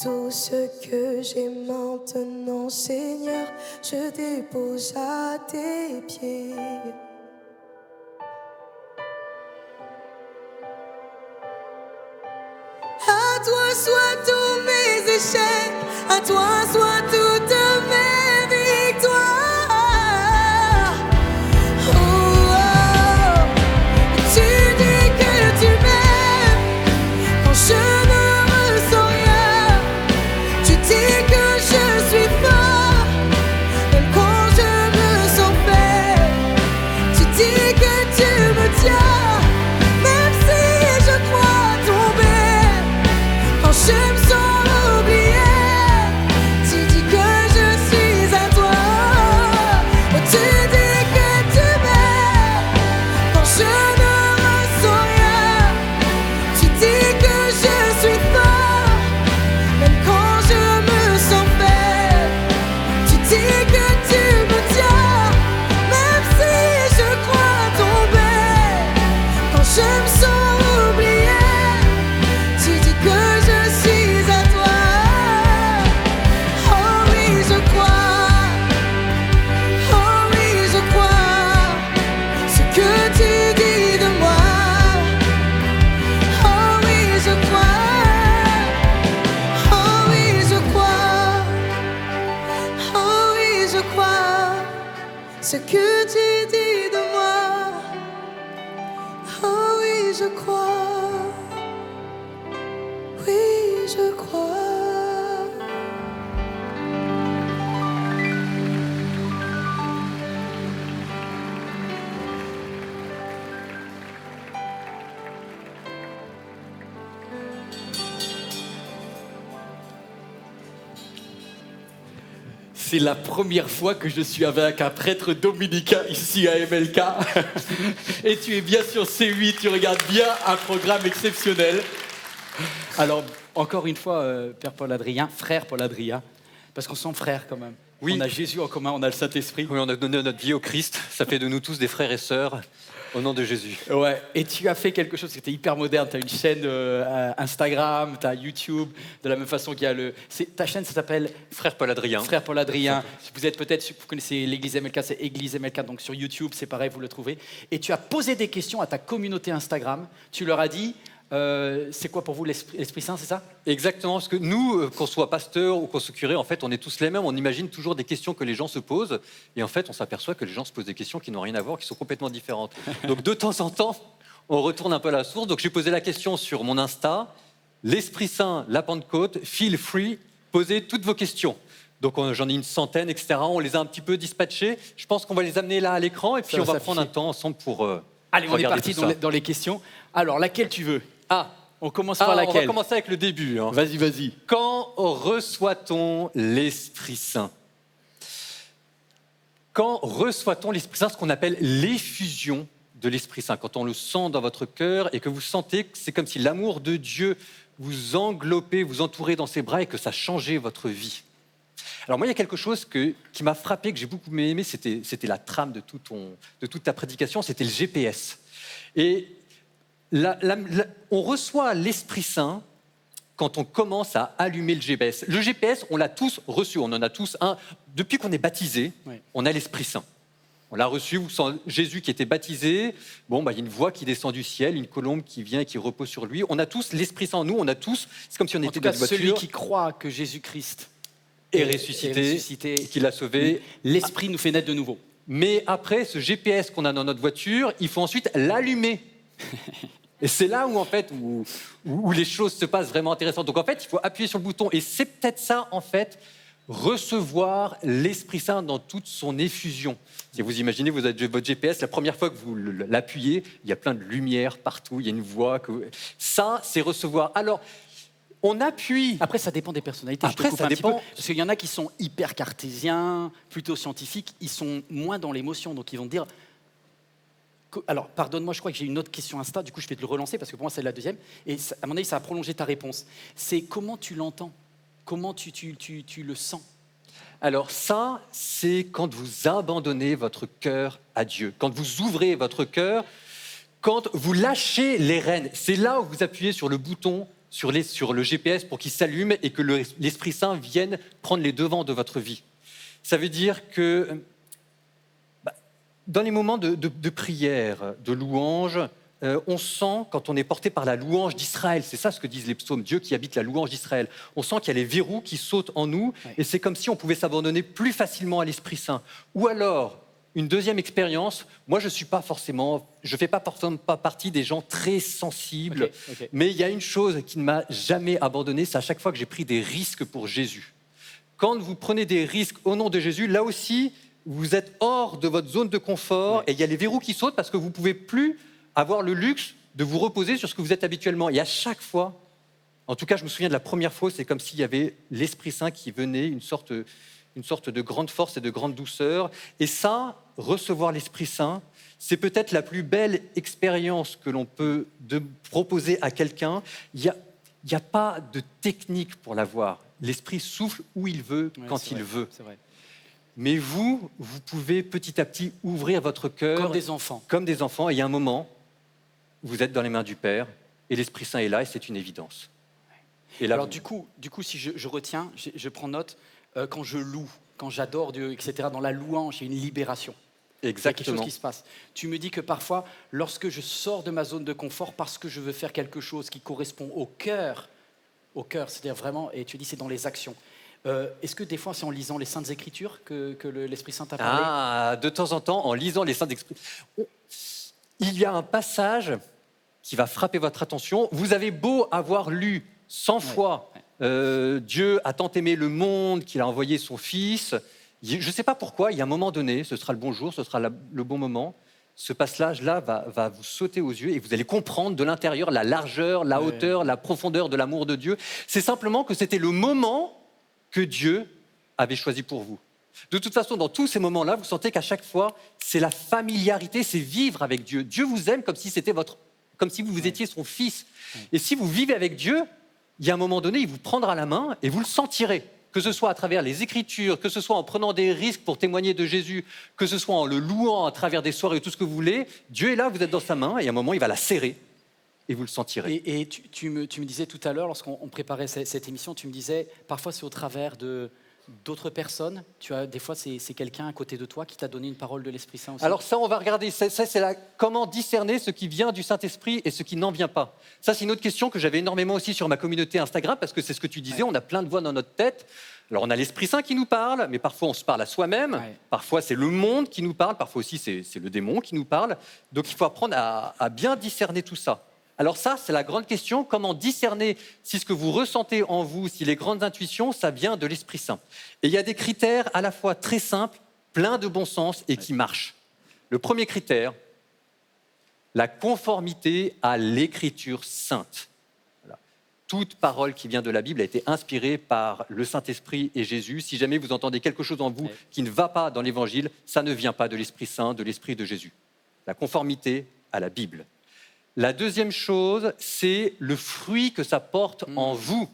Tout ce que j'ai maintenant, Seigneur, je dépose à tes pieds. À toi soient tous mes échecs, à toi soient toutes mes victoires. Oh, oh, tu dis que tu m'aimes quand je ne ressens rien. Tu dis que je suis fort, même quand je me sens faible. Tu dis que tu me tiens, même si je crois tomber. Quand je me sens oublié, tu dis que je suis à toi. Oh, tu dis que tu m'aimes quand je ne ressens rien. Tu dis que je suis fort, même quand je me sens faible. Tu dis que tu me tiens, même si je crois tomber. Quand je me sens oublié, tu dis que je suis à toi. Oh oui, je crois. Oh oui, je crois. Ce que tu dis de moi. Oh oui, je crois. Oh oui, je crois. Oh oui, je crois. Ce que tu dis de moi. Oh oui, je crois. Oui, je crois. C'est la première fois que je suis avec un prêtre dominicain ici à MLK. Et tu es bien sur C8, tu regardes bien un programme exceptionnel. Alors, encore une fois, Père Paul-Adrien, frère Paul-Adrien, parce qu'on sent frère quand même. Oui. On a Jésus en commun, on a le Saint-Esprit. Oui, on a donné notre vie au Christ. Ça fait de nous tous des frères et sœurs au nom de Jésus. Ouais, et tu as fait quelque chose qui était hyper moderne. Tu as une chaîne Instagram, tu as YouTube, de la même façon qu'il y a ta chaîne, ça s'appelle Frère Paul-Adrien. Frère Paul-Adrien. Vous êtes peut-être, vous connaissez l'église MLK, c'est Église MLK, donc sur YouTube, c'est pareil, vous le trouvez. Et tu as posé des questions à ta communauté Instagram. Tu leur as dit, c'est quoi pour vous l'Esprit Saint, c'est ça? Exactement, parce que nous, qu'on soit pasteur ou qu'on soit curé, en fait, on est tous les mêmes. On imagine toujours des questions que les gens se posent. Et en fait, on s'aperçoit que les gens se posent des questions qui n'ont rien à voir, qui sont complètement différentes. Donc, de temps en temps, on retourne un peu à la source. Donc, j'ai posé la question sur mon Insta. L'Esprit Saint, la Pentecôte, feel free, posez toutes vos questions. Donc, j'en ai une centaine, etc. On les a un petit peu dispatchées. Je pense qu'on va les amener là à l'écran. Et puis, on va prendre un temps ensemble pour Allez, on est regarder parti tout ça. dans les questions. Alors, laquelle tu veux? On commence par on laquelle? va commencer avec le début. Hein. Vas-y, vas-y. Quand reçoit-on l'Esprit Saint? Quand reçoit-on l'Esprit Saint, ce qu'on appelle l'effusion de l'Esprit Saint? Quand on le sent dans votre cœur et que vous sentez que c'est comme si l'amour de Dieu vous enveloppait, vous entourait dans ses bras et que ça changeait votre vie. Alors moi, il y a quelque chose qui m'a frappé, que j'ai beaucoup aimé, c'était la trame de toute ta prédication, c'était le GPS. Et on reçoit l'Esprit Saint quand on commence à allumer le GPS. Le GPS, on l'a tous reçu, on en a tous un. Depuis qu'on est baptisé, Oui. on a l'Esprit Saint. On l'a reçu, vous sentez Jésus qui était baptisé, il y a une voix qui descend du ciel, une colombe qui vient et qui repose sur lui. On a tous l'Esprit Saint en nous, on a tous, c'est comme si on En était tout dans cas, une voiture celui qui croit que Jésus-Christ est ressuscité, qui l'a sauvé. l'Esprit nous fait naître de nouveau. Mais après, ce GPS qu'on a dans notre voiture, il faut ensuite l'allumer. Et c'est là où, en fait, où les choses se passent vraiment intéressantes. Donc, en fait, il faut appuyer sur le bouton. Et c'est peut-être ça, en fait, recevoir l'Esprit Saint dans toute son effusion. Si vous imaginez, vous avez votre GPS, la première fois que vous l'appuyez, il y a plein de lumière partout, il y a une voix. Ça, c'est recevoir. Alors, on appuie. Après, ça dépend des personnalités. Après, je te coupe ça un petit dépend. peu, parce qu'il y en a qui sont hyper cartésiens, plutôt scientifiques. Ils sont moins dans l'émotion. Donc, ils vont te dire... Alors, pardonne-moi, je crois que j'ai une autre question Insta. Du coup, je vais te le relancer, parce que pour moi, c'est la deuxième. Et à mon avis, ça a prolongé ta réponse. C'est comment tu l'entends? Comment tu le sens? Alors ça, c'est quand vous abandonnez votre cœur à Dieu, quand vous ouvrez votre cœur, quand vous lâchez les rênes. C'est là où vous appuyez sur le bouton, sur le GPS pour qu'il s'allume et que l'Esprit Saint vienne prendre les devants de votre vie. Ça veut dire que dans les moments de prière, de louange, on sent, quand on est porté par la louange d'Israël, c'est ça ce que disent les psaumes, Dieu qui habite la louange d'Israël, on sent qu'il y a les verrous qui sautent en nous, et c'est comme si on pouvait s'abandonner plus facilement à l'Esprit Saint. Ou alors, une deuxième expérience, moi je ne fais pas forcément partie des gens très sensibles, Ok. mais il y a une chose qui ne m'a jamais abandonné, c'est à chaque fois que j'ai pris des risques pour Jésus. Quand vous prenez des risques au nom de Jésus, là aussi, vous êtes hors de votre zone de confort, et il y a les verrous qui sautent parce que vous ne pouvez plus avoir le luxe de vous reposer sur ce que vous êtes habituellement. Et à chaque fois, en tout cas, je me souviens de la première fois, c'est comme s'il y avait l'Esprit Saint qui venait, une sorte de grande force et de grande douceur. Et ça, recevoir l'Esprit Saint, c'est peut-être la plus belle expérience que l'on peut proposer à quelqu'un. Il n'y a pas de technique pour l'avoir. L'Esprit souffle où il veut, quand il veut. C'est vrai. Mais vous pouvez petit à petit ouvrir votre cœur. Comme des enfants. Comme des enfants. Et il y a un moment, vous êtes dans les mains du Père, et l'Esprit Saint est là, et c'est une évidence. Et là, Alors du coup, si je retiens, je prends note, quand je loue, quand j'adore Dieu, etc., dans la louange, il y a une libération. Il y a quelque chose exactement. qui se passe. Tu me dis que parfois, lorsque je sors de ma zone de confort parce que je veux faire quelque chose qui correspond au cœur, c'est-à-dire vraiment, et tu dis c'est dans les actions. Est-ce que des fois, c'est en lisant les Saintes Écritures que l'Esprit Saint t'a parlé? Ah, de temps en temps, en lisant les Saintes Écritures, il y a un passage qui va frapper votre attention. Vous avez beau avoir lu 100 fois Dieu a tant aimé le monde qu'il a envoyé son Fils. Je ne sais pas pourquoi, il y a un moment donné, ce sera le bon jour, ce sera le bon moment, ce passage-là va vous sauter aux yeux et vous allez comprendre de l'intérieur la largeur, la hauteur, la profondeur de l'amour de Dieu. C'est simplement que c'était le moment que Dieu avait choisi pour vous. De toute façon, dans tous ces moments-là, vous sentez qu'à chaque fois, c'est la familiarité, c'est vivre avec Dieu. Dieu vous aime comme si vous étiez son fils. Et si vous vivez avec Dieu, il y a un moment donné, il vous prendra la main et vous le sentirez. Que ce soit à travers les Écritures, que ce soit en prenant des risques pour témoigner de Jésus, que ce soit en le louant à travers des soirées, tout ce que vous voulez, Dieu est là, vous êtes dans sa main, et à un moment, il va la serrer, et vous le sentirez. Et tu me disais tout à l'heure, lorsqu'on préparait cette émission, tu me disais, parfois c'est au travers d'autres personnes. Des fois, c'est quelqu'un à côté de toi qui t'a donné une parole de l'Esprit Saint aussi. Alors ça, on va regarder. Ça, c'est comment discerner ce qui vient du Saint-Esprit et ce qui n'en vient pas. Ça, c'est une autre question que j'avais énormément aussi sur ma communauté Instagram, parce que c'est ce que tu disais, on a plein de voix dans notre tête. Alors on a l'Esprit Saint qui nous parle, mais parfois on se parle à soi-même. Ouais. Parfois c'est le monde qui nous parle, parfois aussi c'est le démon qui nous parle. Donc il faut apprendre à bien discerner tout ça. Alors ça, c'est la grande question, comment discerner si ce que vous ressentez en vous, si les grandes intuitions, ça vient de l'Esprit Saint. Et il y a des critères à la fois très simples, pleins de bon sens et qui marchent. Le premier critère, la conformité à l'Écriture sainte. Voilà. Toute parole qui vient de la Bible a été inspirée par le Saint-Esprit et Jésus. Si jamais vous entendez quelque chose en vous qui ne va pas dans l'Évangile, ça ne vient pas de l'Esprit Saint, de l'Esprit de Jésus. La conformité à la Bible. La deuxième chose, c'est le fruit que ça porte en vous.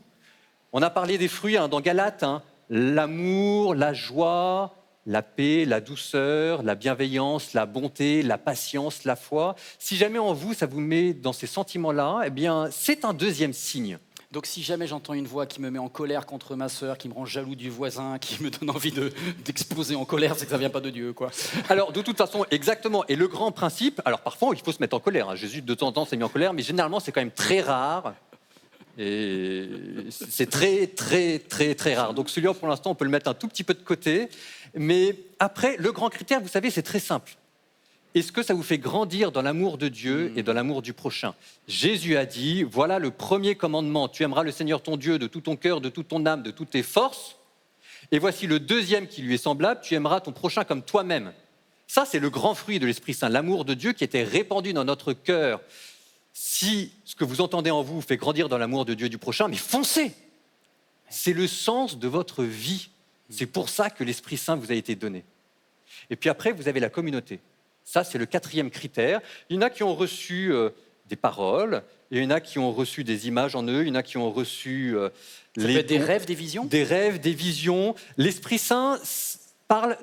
On a parlé des fruits dans Galates, l'amour, la joie, la paix, la douceur, la bienveillance, la bonté, la patience, la foi. Si jamais en vous, ça vous met dans ces sentiments-là, eh bien, c'est un deuxième signe. Donc si jamais j'entends une voix qui me met en colère contre ma sœur, qui me rend jaloux du voisin, qui me donne envie d'exploser en colère, c'est que ça vient pas de Dieu, quoi. Alors, de toute façon, exactement. Et le grand principe, alors parfois, il faut se mettre en colère. Hein. Jésus, de temps en temps, s'est mis en colère, mais généralement, c'est quand même très rare. Et c'est très, très, très, très rare. Donc celui-là, pour l'instant, on peut le mettre un tout petit peu de côté. Mais après, le grand critère, vous savez, c'est très simple. Est-ce que ça vous fait grandir dans l'amour de Dieu et dans l'amour du prochain? Jésus a dit, voilà le premier commandement, tu aimeras le Seigneur ton Dieu de tout ton cœur, de toute ton âme, de toutes tes forces. Et voici le deuxième qui lui est semblable, tu aimeras ton prochain comme toi-même. Ça, c'est le grand fruit de l'Esprit Saint, l'amour de Dieu qui était répandu dans notre cœur. Si ce que vous entendez en vous fait grandir dans l'amour de Dieu et du prochain, mais foncez! C'est le sens de votre vie. C'est pour ça que l'Esprit Saint vous a été donné. Et puis après, vous avez la communauté. Ça, c'est le quatrième critère. Il y en a qui ont reçu des paroles, et il y en a qui ont reçu des images en eux, il y en a qui ont reçu Ça peut être des rêves, des visions? Des rêves, des visions. L'Esprit Saint parle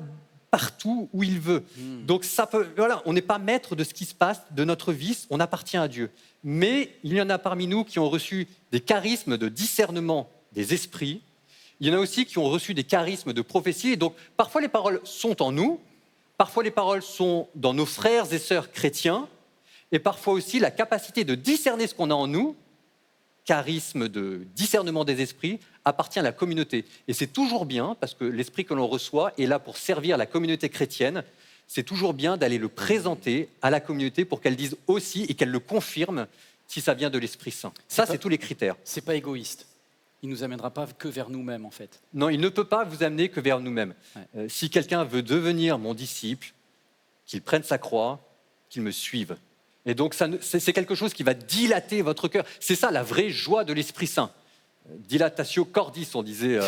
partout où il veut. Donc ça peut, voilà, on n'est pas maître de ce qui se passe, de notre vie, on appartient à Dieu. Mais il y en a parmi nous qui ont reçu des charismes de discernement des esprits. Il y en a aussi qui ont reçu des charismes de prophétie. Et donc parfois les paroles sont en nous, parfois les paroles sont dans nos frères et sœurs chrétiens, et parfois aussi la capacité de discerner ce qu'on a en nous, charisme de discernement des esprits, appartient à la communauté. Et c'est toujours bien, parce que l'esprit que l'on reçoit est là pour servir la communauté chrétienne, c'est toujours bien d'aller le présenter à la communauté pour qu'elle dise aussi et qu'elle le confirme si ça vient de l'Esprit Saint. Ça, c'est tous les critères. C'est pas égoïste. Il nous amènera pas que vers nous-mêmes, en fait. Non, il ne peut pas vous amener que vers nous-mêmes. Ouais. Si quelqu'un veut devenir mon disciple, qu'il prenne sa croix, qu'il me suive. Et donc, c'est quelque chose qui va dilater votre cœur. C'est ça la vraie joie de l'Esprit Saint. Dilatatio cordis, on disait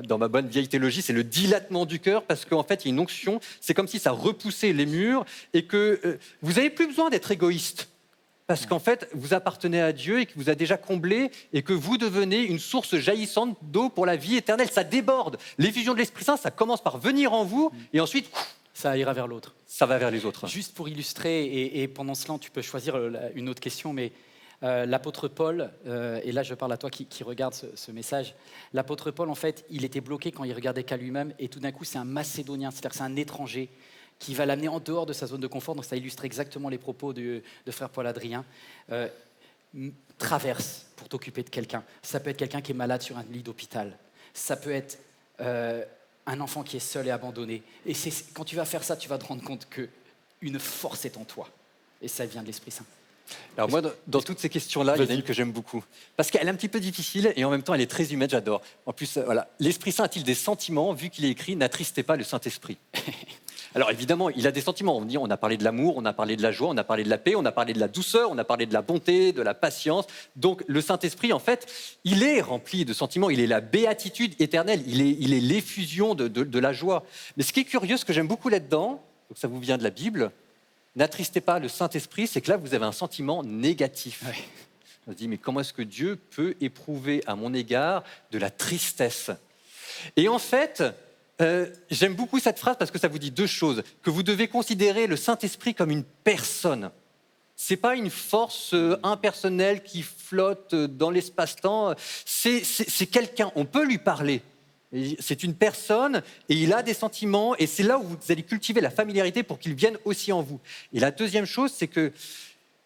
dans ma bonne vieille théologie, c'est le dilatement du cœur parce qu'en fait, il y a une onction, c'est comme si ça repoussait les murs et que vous n'avez plus besoin d'être égoïste. Parce qu'en fait, vous appartenez à Dieu et qu'il vous a déjà comblé et que vous devenez une source jaillissante d'eau pour la vie éternelle. Ça déborde. L'effusion de l'Esprit Saint, ça commence par venir en vous et ensuite, Ça ira vers l'autre. ça va vers les autres. Juste pour illustrer, et pendant cela, tu peux choisir une autre question, mais l'apôtre Paul, et là je parle à toi qui regarde ce message, l'apôtre Paul, en fait, il était bloqué quand il regardait qu'à lui-même, et tout d'un coup, c'est un Macédonien, c'est-à-dire que c'est un étranger qui va l'amener en dehors de sa zone de confort. Donc ça illustre exactement les propos de frère Paul Adrien. Traverse pour t'occuper de quelqu'un. Ça peut être quelqu'un qui est malade sur un lit d'hôpital. Ça peut être un enfant qui est seul et abandonné. Et quand tu vas faire ça, tu vas te rendre compte qu'une force est en toi. Et ça vient de l'Esprit Saint. Alors moi, dans toutes ces questions-là, il y en a une que j'aime beaucoup. Parce qu'elle est un petit peu difficile et en même temps, elle est très humaine, j'adore. En plus, voilà, l'Esprit Saint a-t-il des sentiments? Vu qu'il est écrit, n'attristez pas le Saint-Esprit. Alors évidemment, il a des sentiments. On a parlé de l'amour, on a parlé de la joie, on a parlé de la paix, on a parlé de la douceur, on a parlé de la bonté, de la patience. Donc le Saint-Esprit, en fait, il est rempli de sentiments. Il est la béatitude éternelle. Il est l'effusion de la joie. Mais ce qui est curieux, ce que j'aime beaucoup là-dedans, donc ça vous vient de la Bible, n'attristez pas le Saint-Esprit, c'est que là, vous avez un sentiment négatif. Ouais. On se dit, mais comment est-ce que Dieu peut éprouver à mon égard de la tristesse? Et en fait, j'aime beaucoup cette phrase parce que ça vous dit deux choses. Que vous devez considérer le Saint-Esprit comme une personne. Ce n'est pas une force impersonnelle qui flotte dans l'espace-temps. C'est quelqu'un, on peut lui parler. C'est une personne et il a des sentiments et c'est là où vous allez cultiver la familiarité pour qu'il vienne aussi en vous. Et la deuxième chose, c'est que,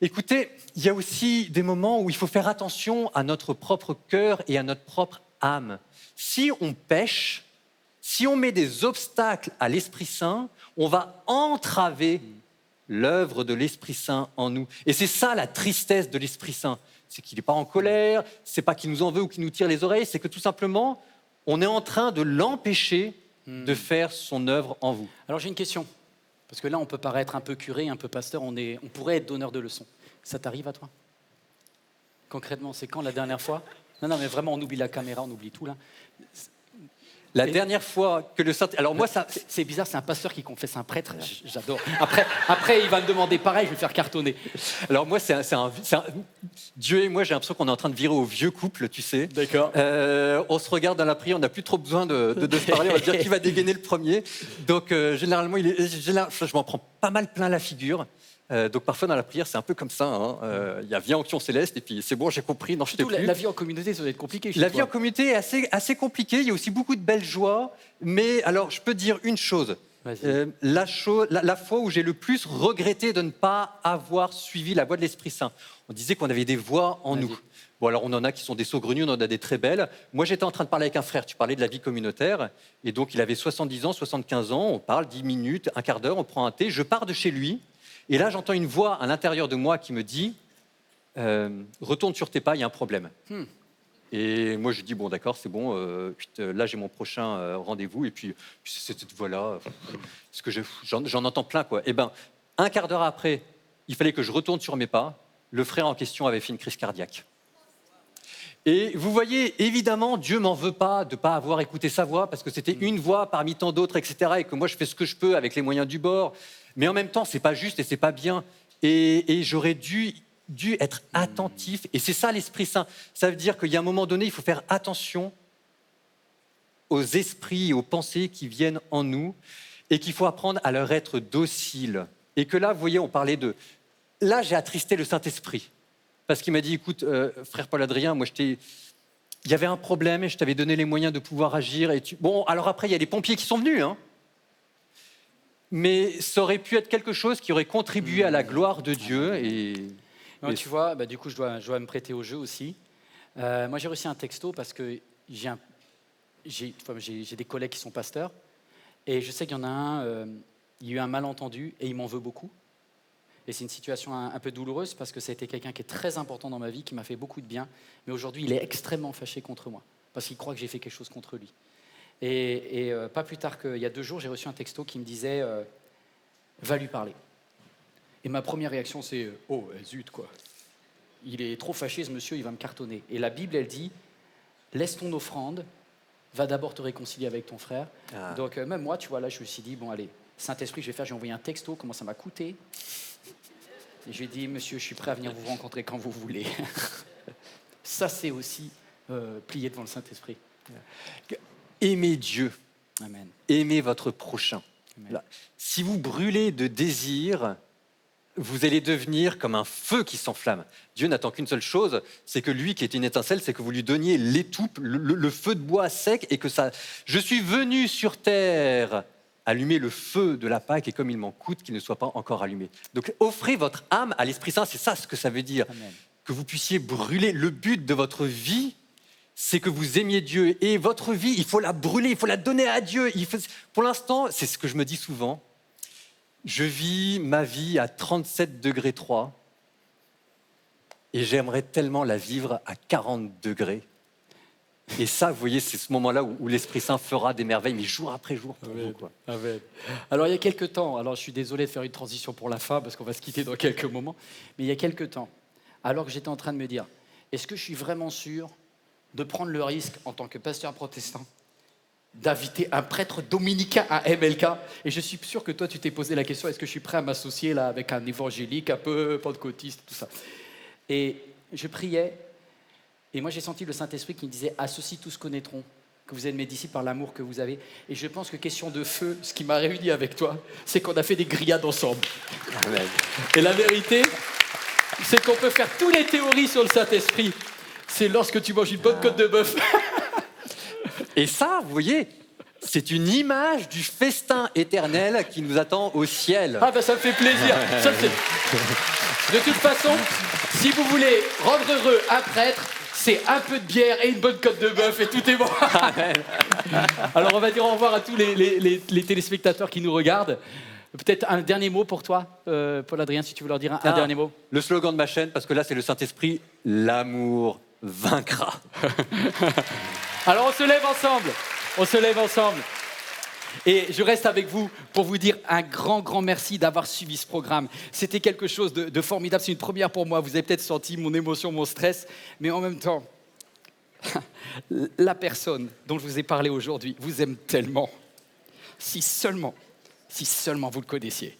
écoutez, il y a aussi des moments où il faut faire attention à notre propre cœur et à notre propre âme. Si on pêche, si on met des obstacles à l'Esprit Saint, on va entraver l'œuvre de l'Esprit Saint en nous. Et c'est ça la tristesse de l'Esprit Saint. C'est qu'il n'est pas en colère, c'est pas qu'il nous en veut ou qu'il nous tire les oreilles, c'est que tout simplement, on est en train de l'empêcher de faire son œuvre en vous. Alors j'ai une question, parce que là on peut paraître un peu curé, un peu pasteur, on pourrait être donneur de leçons. Ça t'arrive à toi? Concrètement, c'est quand la dernière fois? Non, mais vraiment, on oublie la caméra, on oublie tout là. La dernière fois que le Saint... Alors moi, ça... C'est bizarre, c'est un pasteur qui confesse un prêtre, j'adore. Après, il va me demander pareil, je vais le faire cartonner. Alors moi, Dieu et moi, j'ai l'impression qu'on est en train de virer au vieux couple, tu sais. D'accord. On se regarde dans la prière, on n'a plus trop besoin de se parler, on va dire qui va dégainer le premier. Donc généralement, je m'en prends pas mal plein la figure. Donc parfois dans la prière, c'est un peu comme ça. Hein. Il y a viens onction céleste et puis c'est bon, j'ai compris, non, je t'ai Surtout, plus. la vie en communauté, ça doit être compliqué. La vie en communauté est assez compliquée. Il y a aussi beaucoup de belles joies. Mais alors, je peux te dire une chose. La fois où j'ai le plus regretté de ne pas avoir suivi la voie de l'Esprit Saint. On disait qu'on avait des voix en nous. Bon, alors on en a qui sont des saugrenues, on en a des très belles. Moi, j'étais en train de parler avec un frère. Tu parlais de la vie communautaire. Et donc, il avait 70 ans, 75 ans. On parle 10 minutes, un quart d'heure, on prend un thé. Je pars de chez lui. Et là, j'entends une voix à l'intérieur de moi qui me dit retourne sur tes pas, il y a un problème. Et moi, je dis bon, d'accord, c'est bon. Là, j'ai mon prochain rendez-vous. Et puis c'est cette voix-là. Parce que j'en entends plein, quoi. Et ben, un quart d'heure après, il fallait que je retourne sur mes pas. Le frère en question avait fait une crise cardiaque. Et vous voyez, évidemment, Dieu m'en veut pas de ne pas avoir écouté sa voix, parce que c'était une voix parmi tant d'autres, etc. Et que moi, je fais ce que je peux avec les moyens du bord. Mais en même temps, c'est pas juste et c'est pas bien. Et j'aurais dû être attentif. Et c'est ça l'Esprit Saint. Ça veut dire qu'il y a un moment donné, il faut faire attention aux esprits et aux pensées qui viennent en nous et qu'il faut apprendre à leur être docile. Et que là, vous voyez, on parlait de... Là, j'ai attristé le Saint-Esprit. Parce qu'il m'a dit, écoute, frère Paul-Adrien, moi, il y avait un problème et je t'avais donné les moyens de pouvoir agir. Bon, alors après, il y a les pompiers qui sont venus, hein. Mais ça aurait pu être quelque chose qui aurait contribué à la gloire de Dieu. Non, tu vois, du coup, je dois me prêter au jeu aussi. Moi, j'ai reçu un texto parce que j'ai des collègues qui sont pasteurs. Et je sais qu'il y en a un, il y a eu un malentendu et il m'en veut beaucoup. Et c'est une situation un peu douloureuse parce que ça a été quelqu'un qui est très important dans ma vie, qui m'a fait beaucoup de bien. Mais aujourd'hui, il est extrêmement fâché contre moi parce qu'il croit que j'ai fait quelque chose contre lui. Et pas plus tard qu'il y a 2 jours, j'ai reçu un texto qui me disait va lui parler. Et ma première réaction, c'est oh, zut, quoi. Il est trop fâché, ce monsieur, il va me cartonner. Et la Bible, elle dit laisse ton offrande, va d'abord te réconcilier avec ton frère. Donc, même moi, tu vois, là, je me suis dit bon, allez, Saint-Esprit, j'ai envoyé un texto, comment ça m'a coûté. Et j'ai dit monsieur, je suis prêt à venir vous rencontrer quand vous voulez. Ça, c'est aussi plier devant le Saint-Esprit. Aimez Dieu. Amen. Aimez votre prochain. Amen. Si vous brûlez de désir, vous allez devenir comme un feu qui s'enflamme. Dieu n'attend qu'une seule chose, c'est que lui qui est une étincelle, c'est que vous lui donniez l'étoupe, le feu de bois sec, et que ça... Je suis venu sur terre allumer le feu de la Pâque, et comme il m'en coûte qu'il ne soit pas encore allumé. Donc offrez votre âme à l'Esprit Saint, c'est ça ce que ça veut dire. Amen. Que vous puissiez brûler. Le but de votre vie, c'est que vous aimiez Dieu. Et votre vie, il faut la brûler, il faut la donner à Dieu. Pour l'instant, c'est ce que je me dis souvent, je vis ma vie à 37 degrés 3 et j'aimerais tellement la vivre à 40 degrés. Et ça, vous voyez, c'est ce moment-là où l'Esprit Saint fera des merveilles, mais jour après jour pour vous, quoi. Amen. Alors, il y a quelques temps, alors je suis désolé de faire une transition pour la fin, parce qu'on va se quitter dans quelques moments, mais il y a quelques temps, alors que j'étais en train de me dire, est-ce que je suis vraiment sûr de prendre le risque, en tant que pasteur protestant, d'inviter un prêtre dominicain à MLK? Et je suis sûr que toi, tu t'es posé la question, est-ce que je suis prêt à m'associer là avec un évangélique un peu pentecôtiste, tout ça? Et je priais, et moi j'ai senti le Saint-Esprit qui me disait, à ceux-ci tous connaîtront que vous êtes mes disciples par l'amour que vous avez. Et je pense que question de feu, ce qui m'a réuni avec toi, c'est qu'on a fait des grillades ensemble. Amen. Et la vérité, c'est qu'on peut faire toutes les théories sur le Saint-Esprit. C'est lorsque tu manges une bonne côte de bœuf. Et ça, vous voyez, c'est une image du festin éternel qui nous attend au ciel. Ah ben ça me fait plaisir. De toute façon, si vous voulez rendre heureux un prêtre, c'est un peu de bière et une bonne côte de bœuf et tout est bon. Alors on va dire au revoir à tous les téléspectateurs qui nous regardent. Peut-être un dernier mot pour toi, Paul-Adrien, si tu veux leur dire un dernier mot. Le slogan de ma chaîne, parce que là c'est le Saint-Esprit, l'amour vaincra. Alors on se lève ensemble, Et je reste avec vous pour vous dire un grand merci d'avoir suivi ce programme. C'était quelque chose de formidable, c'est une première pour moi. Vous avez peut-être senti mon émotion, mon stress, mais en même temps, la personne dont je vous ai parlé aujourd'hui vous aime tellement. Si seulement vous le connaissiez.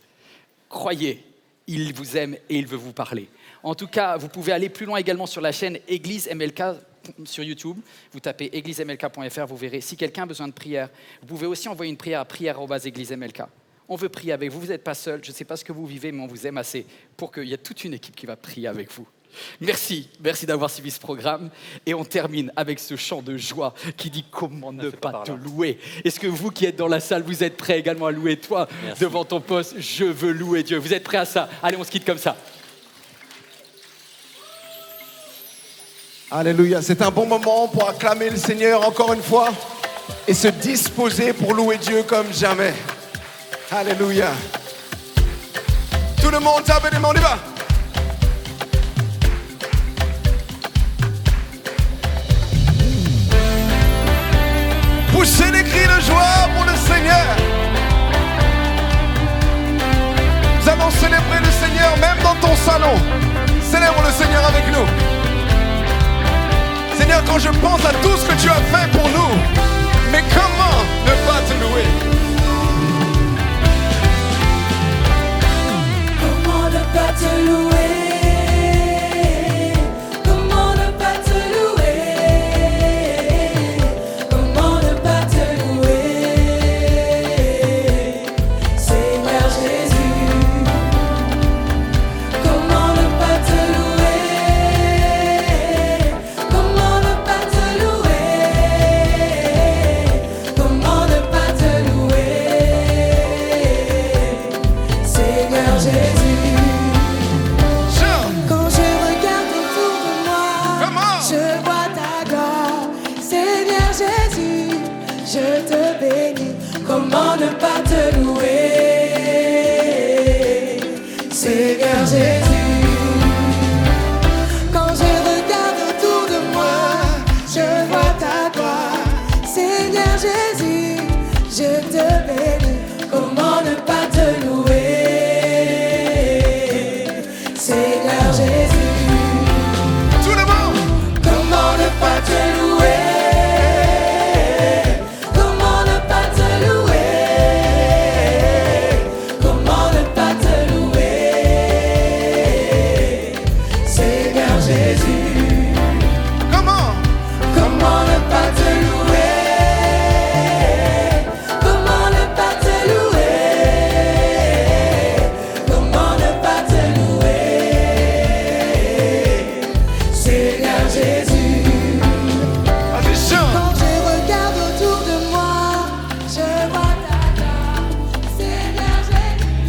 Croyez, il vous aime et il veut vous parler. En tout cas, vous pouvez aller plus loin également sur la chaîne Église MLK sur YouTube. Vous tapez églisemlk.fr, vous verrez. Si quelqu'un a besoin de prière, vous pouvez aussi envoyer une prière à prière@églisemlk. On veut prier avec vous. Vous n'êtes pas seul. Je ne sais pas ce que vous vivez, mais on vous aime assez pour qu'il y ait toute une équipe qui va prier avec vous. Merci d'avoir suivi ce programme. Et on termine avec ce chant de joie qui dit comment ne pas te louer. Est-ce que vous qui êtes dans la salle, vous êtes prêts également à louer toi devant ton poste? Je veux louer Dieu. Vous êtes prêts à ça? Allez, on se quitte comme ça. Alléluia, c'est un bon moment pour acclamer le Seigneur encore une fois et se disposer pour louer Dieu comme jamais. Alléluia. Tout le monde tape les mains, on y va. Poussez des cris de joie pour le Seigneur. Nous allons célébrer le Seigneur même dans ton salon. Célèbre le Seigneur avec nous. Seigneur, quand je pense à tout ce que tu as fait pour nous, mais comment ne pas te louer? Comment ne pas te louer? Comment ne pas te louer? Comment ne pas te louer? Seigneur Jésus, comment ne pas te louer? Comment ne pas te louer? Comment ne pas te louer? Seigneur Jésus. Quand je regarde autour de moi, je vois ta gloire. Seigneur Jésus, je te bénis. Comment ne pas te louer? Seigneur Jésus. Quand je regarde autour de moi, je vois ta gloire. Seigneur Jésus, je te bénis. Comment ne pas te louer? Seigneur Jésus, Tout le monde. comment ne pas te louer? Comment ne pas te louer? Comment ne pas te louer? Seigneur Jésus, Comment? comment ne pas te louer? Comment ne pas te louer? Comment ne pas te louer? Seigneur Jésus. Allez, chante. Quand je regarde autour de moi, je vois ta gloire. Seigneur Jésus,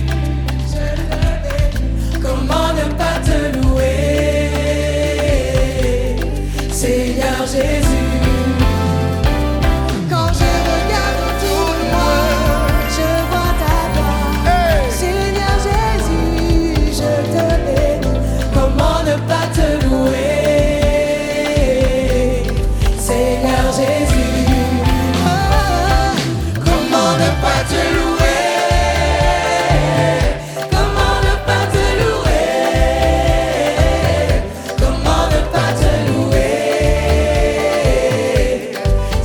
je te bénis. Comment ne pas te louer? Seigneur Jésus. Quand je regarde autour de moi, je vois ta gloire. Hey. Seigneur Jésus, je te bénis. Comment ne pas te louer? Seigneur Jésus. Oh, comment ne pas te louer? Comment ne pas te louer? Comment ne pas te louer?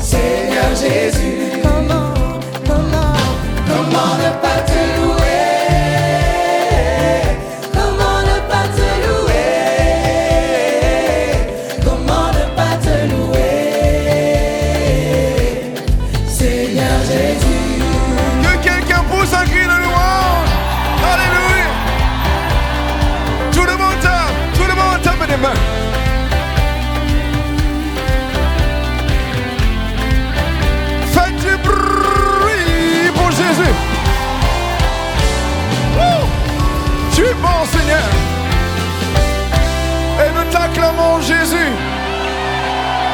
Seigneur Jésus. Comment ne pas te louer? Comment ne pas te louer? Comment ne pas te louer? Seigneur Jésus. Que quelqu'un pousse un cri de louange. Alléluia. Tout le monde tape des mains. Faites du bruit pour Jésus. Wouh. Tu es bon, Seigneur. Et nous t'acclamons, Jésus.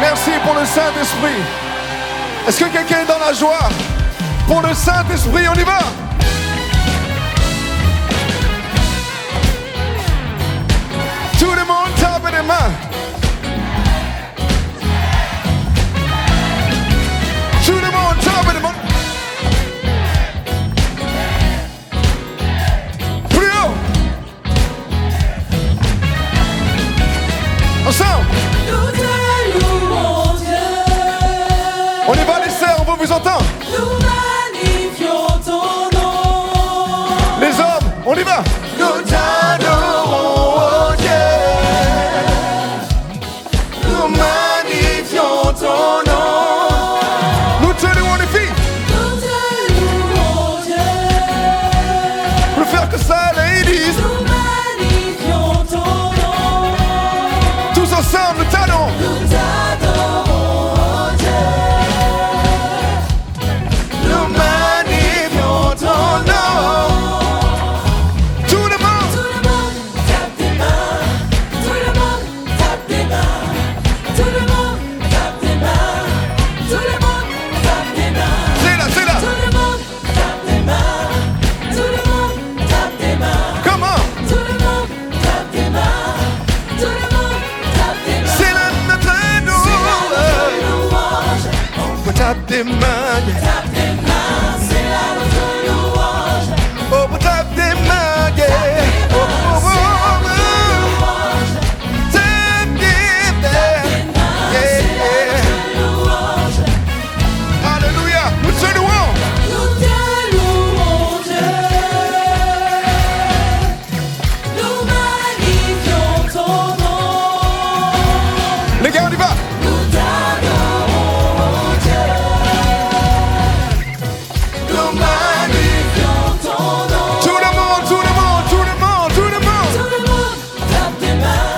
Merci pour le Saint-Esprit. Est-ce que quelqu'un est dans la joie? Pour le Saint-Esprit, on y va. Tout le monde tape des mains. Tout le monde tape des mains. Plus haut. Ensemble. Nous te louons Dieu. On y va les sœurs, on veut vous entendre. Nous magnifions ton nom. Les hommes, on y va. Nous t'adorons, oh Dieu. tape tes mains, yeah. Tape tes mains, c'est là notre louange. Oh, tape tes mains, yeah. Oh, oh, oh, oh. Tape tes mains, yeah. Alléluia, nous te louons. Nous te louons, Dieu. Nous magnifions ton nom. Les gars, on y va. Nous t'adorons, Dieu. Nous magnifions ton nom. Tout le monde, tout le monde, tout le monde, tout le monde. Tout le monde tape tes mains.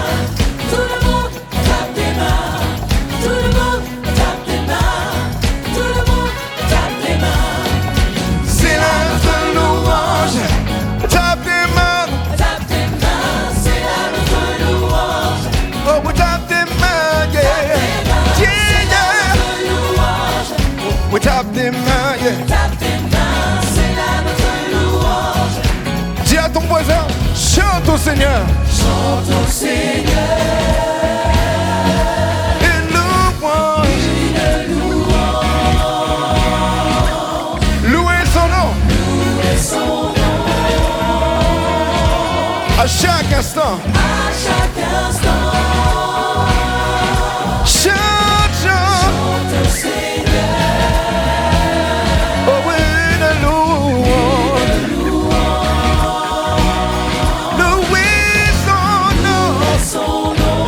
Tout le monde tape tes mains. Tout le monde tape tes mains. Tout le monde tape tes mains. C'est la notre louange. Tape tes mains. Tape tes mains, c'est là notre louange. Oh, tape tes mains, yeah. Yeah, yeah. Oh, tape tes mains, yeah. Tape tes mains, c'est là notre louange. Dis à ton voisin, chante au Seigneur. Chante au Seigneur. Une louange. Louez son nom. Louez son nom. À chaque instant. À chaque instant. Chante, chante. Chante au Seigneur. Oh oui, une louange. Louez son nom. Son nom.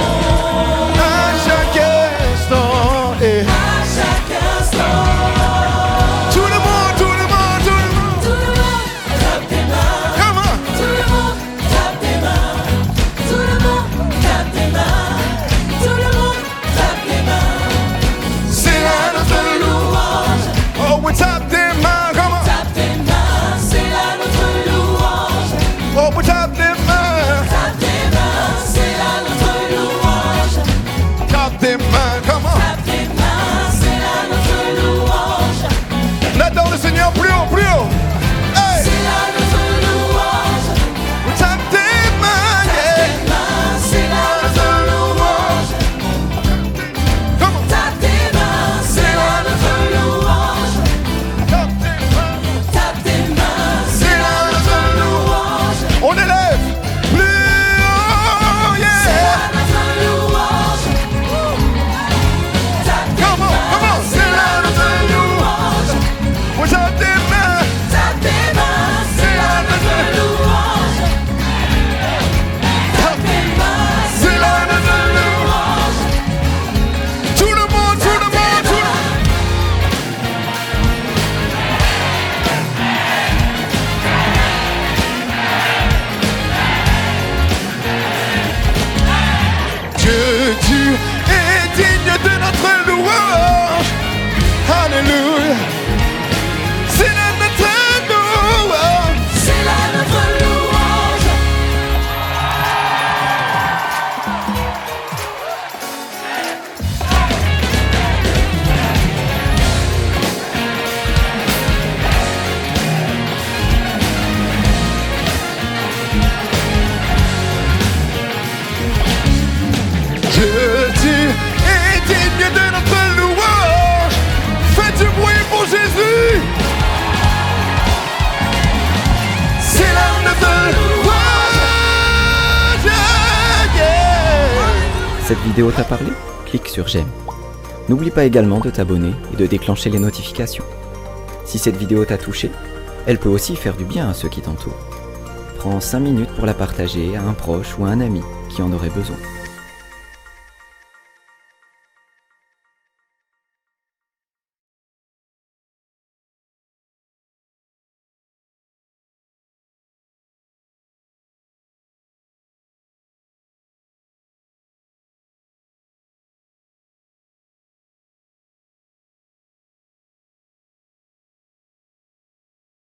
À chaque instant. Et À chaque instant. tout le monde, tout le monde, tout le monde. Tout le monde tape tes mains. Come on. Tout le monde tape tes mains. Tout le monde tape tes mains. Tout le monde tape tes mains. C'est la notre Louange. Oh, we tape tes mains, come on. Tape tes mains, c'est là notre louange. Oh, we tape tes mains. Tape tes mains, c'est là notre louange. Tape tes mains, come on. Tape tes mains, c'est là notre louange. On adore le Seigneur plus haut, plus haut. Hey, C'est là notre louange. we tape tes mains, Tes yeah. mains, c'est là notre louange. Come on. Tape tes mains, c'est là notre louange. Tape tes mains. Tape tes mains, c'est là notre louange. On élève plus haut, C'est yeah. là notre louange. Tape tes Come on, come mains, on. c'est là notre louange. We tape tes mains. Tape tes mains, c'est là notre louange. Tape tes mains, C'est la notre louange. Tout le monde, tout le monde, tout le monde. Dieu, tu es digne de notre louange. Alléluia. C'est la notre louange. C'est là notre louange. Dieu, tu es digne de notre louange. Fais du bruit pour Jésus. C'est la notre louange. Yeah. Cette vidéo t'a parlé ? Clique sur j'aime. N'oublie pas également de t'abonner et de déclencher les notifications. Si cette vidéo t'a touché, elle peut aussi faire du bien à ceux qui t'entourent. Prends 5 minutes pour la partager à un proche ou à un ami qui en aurait besoin.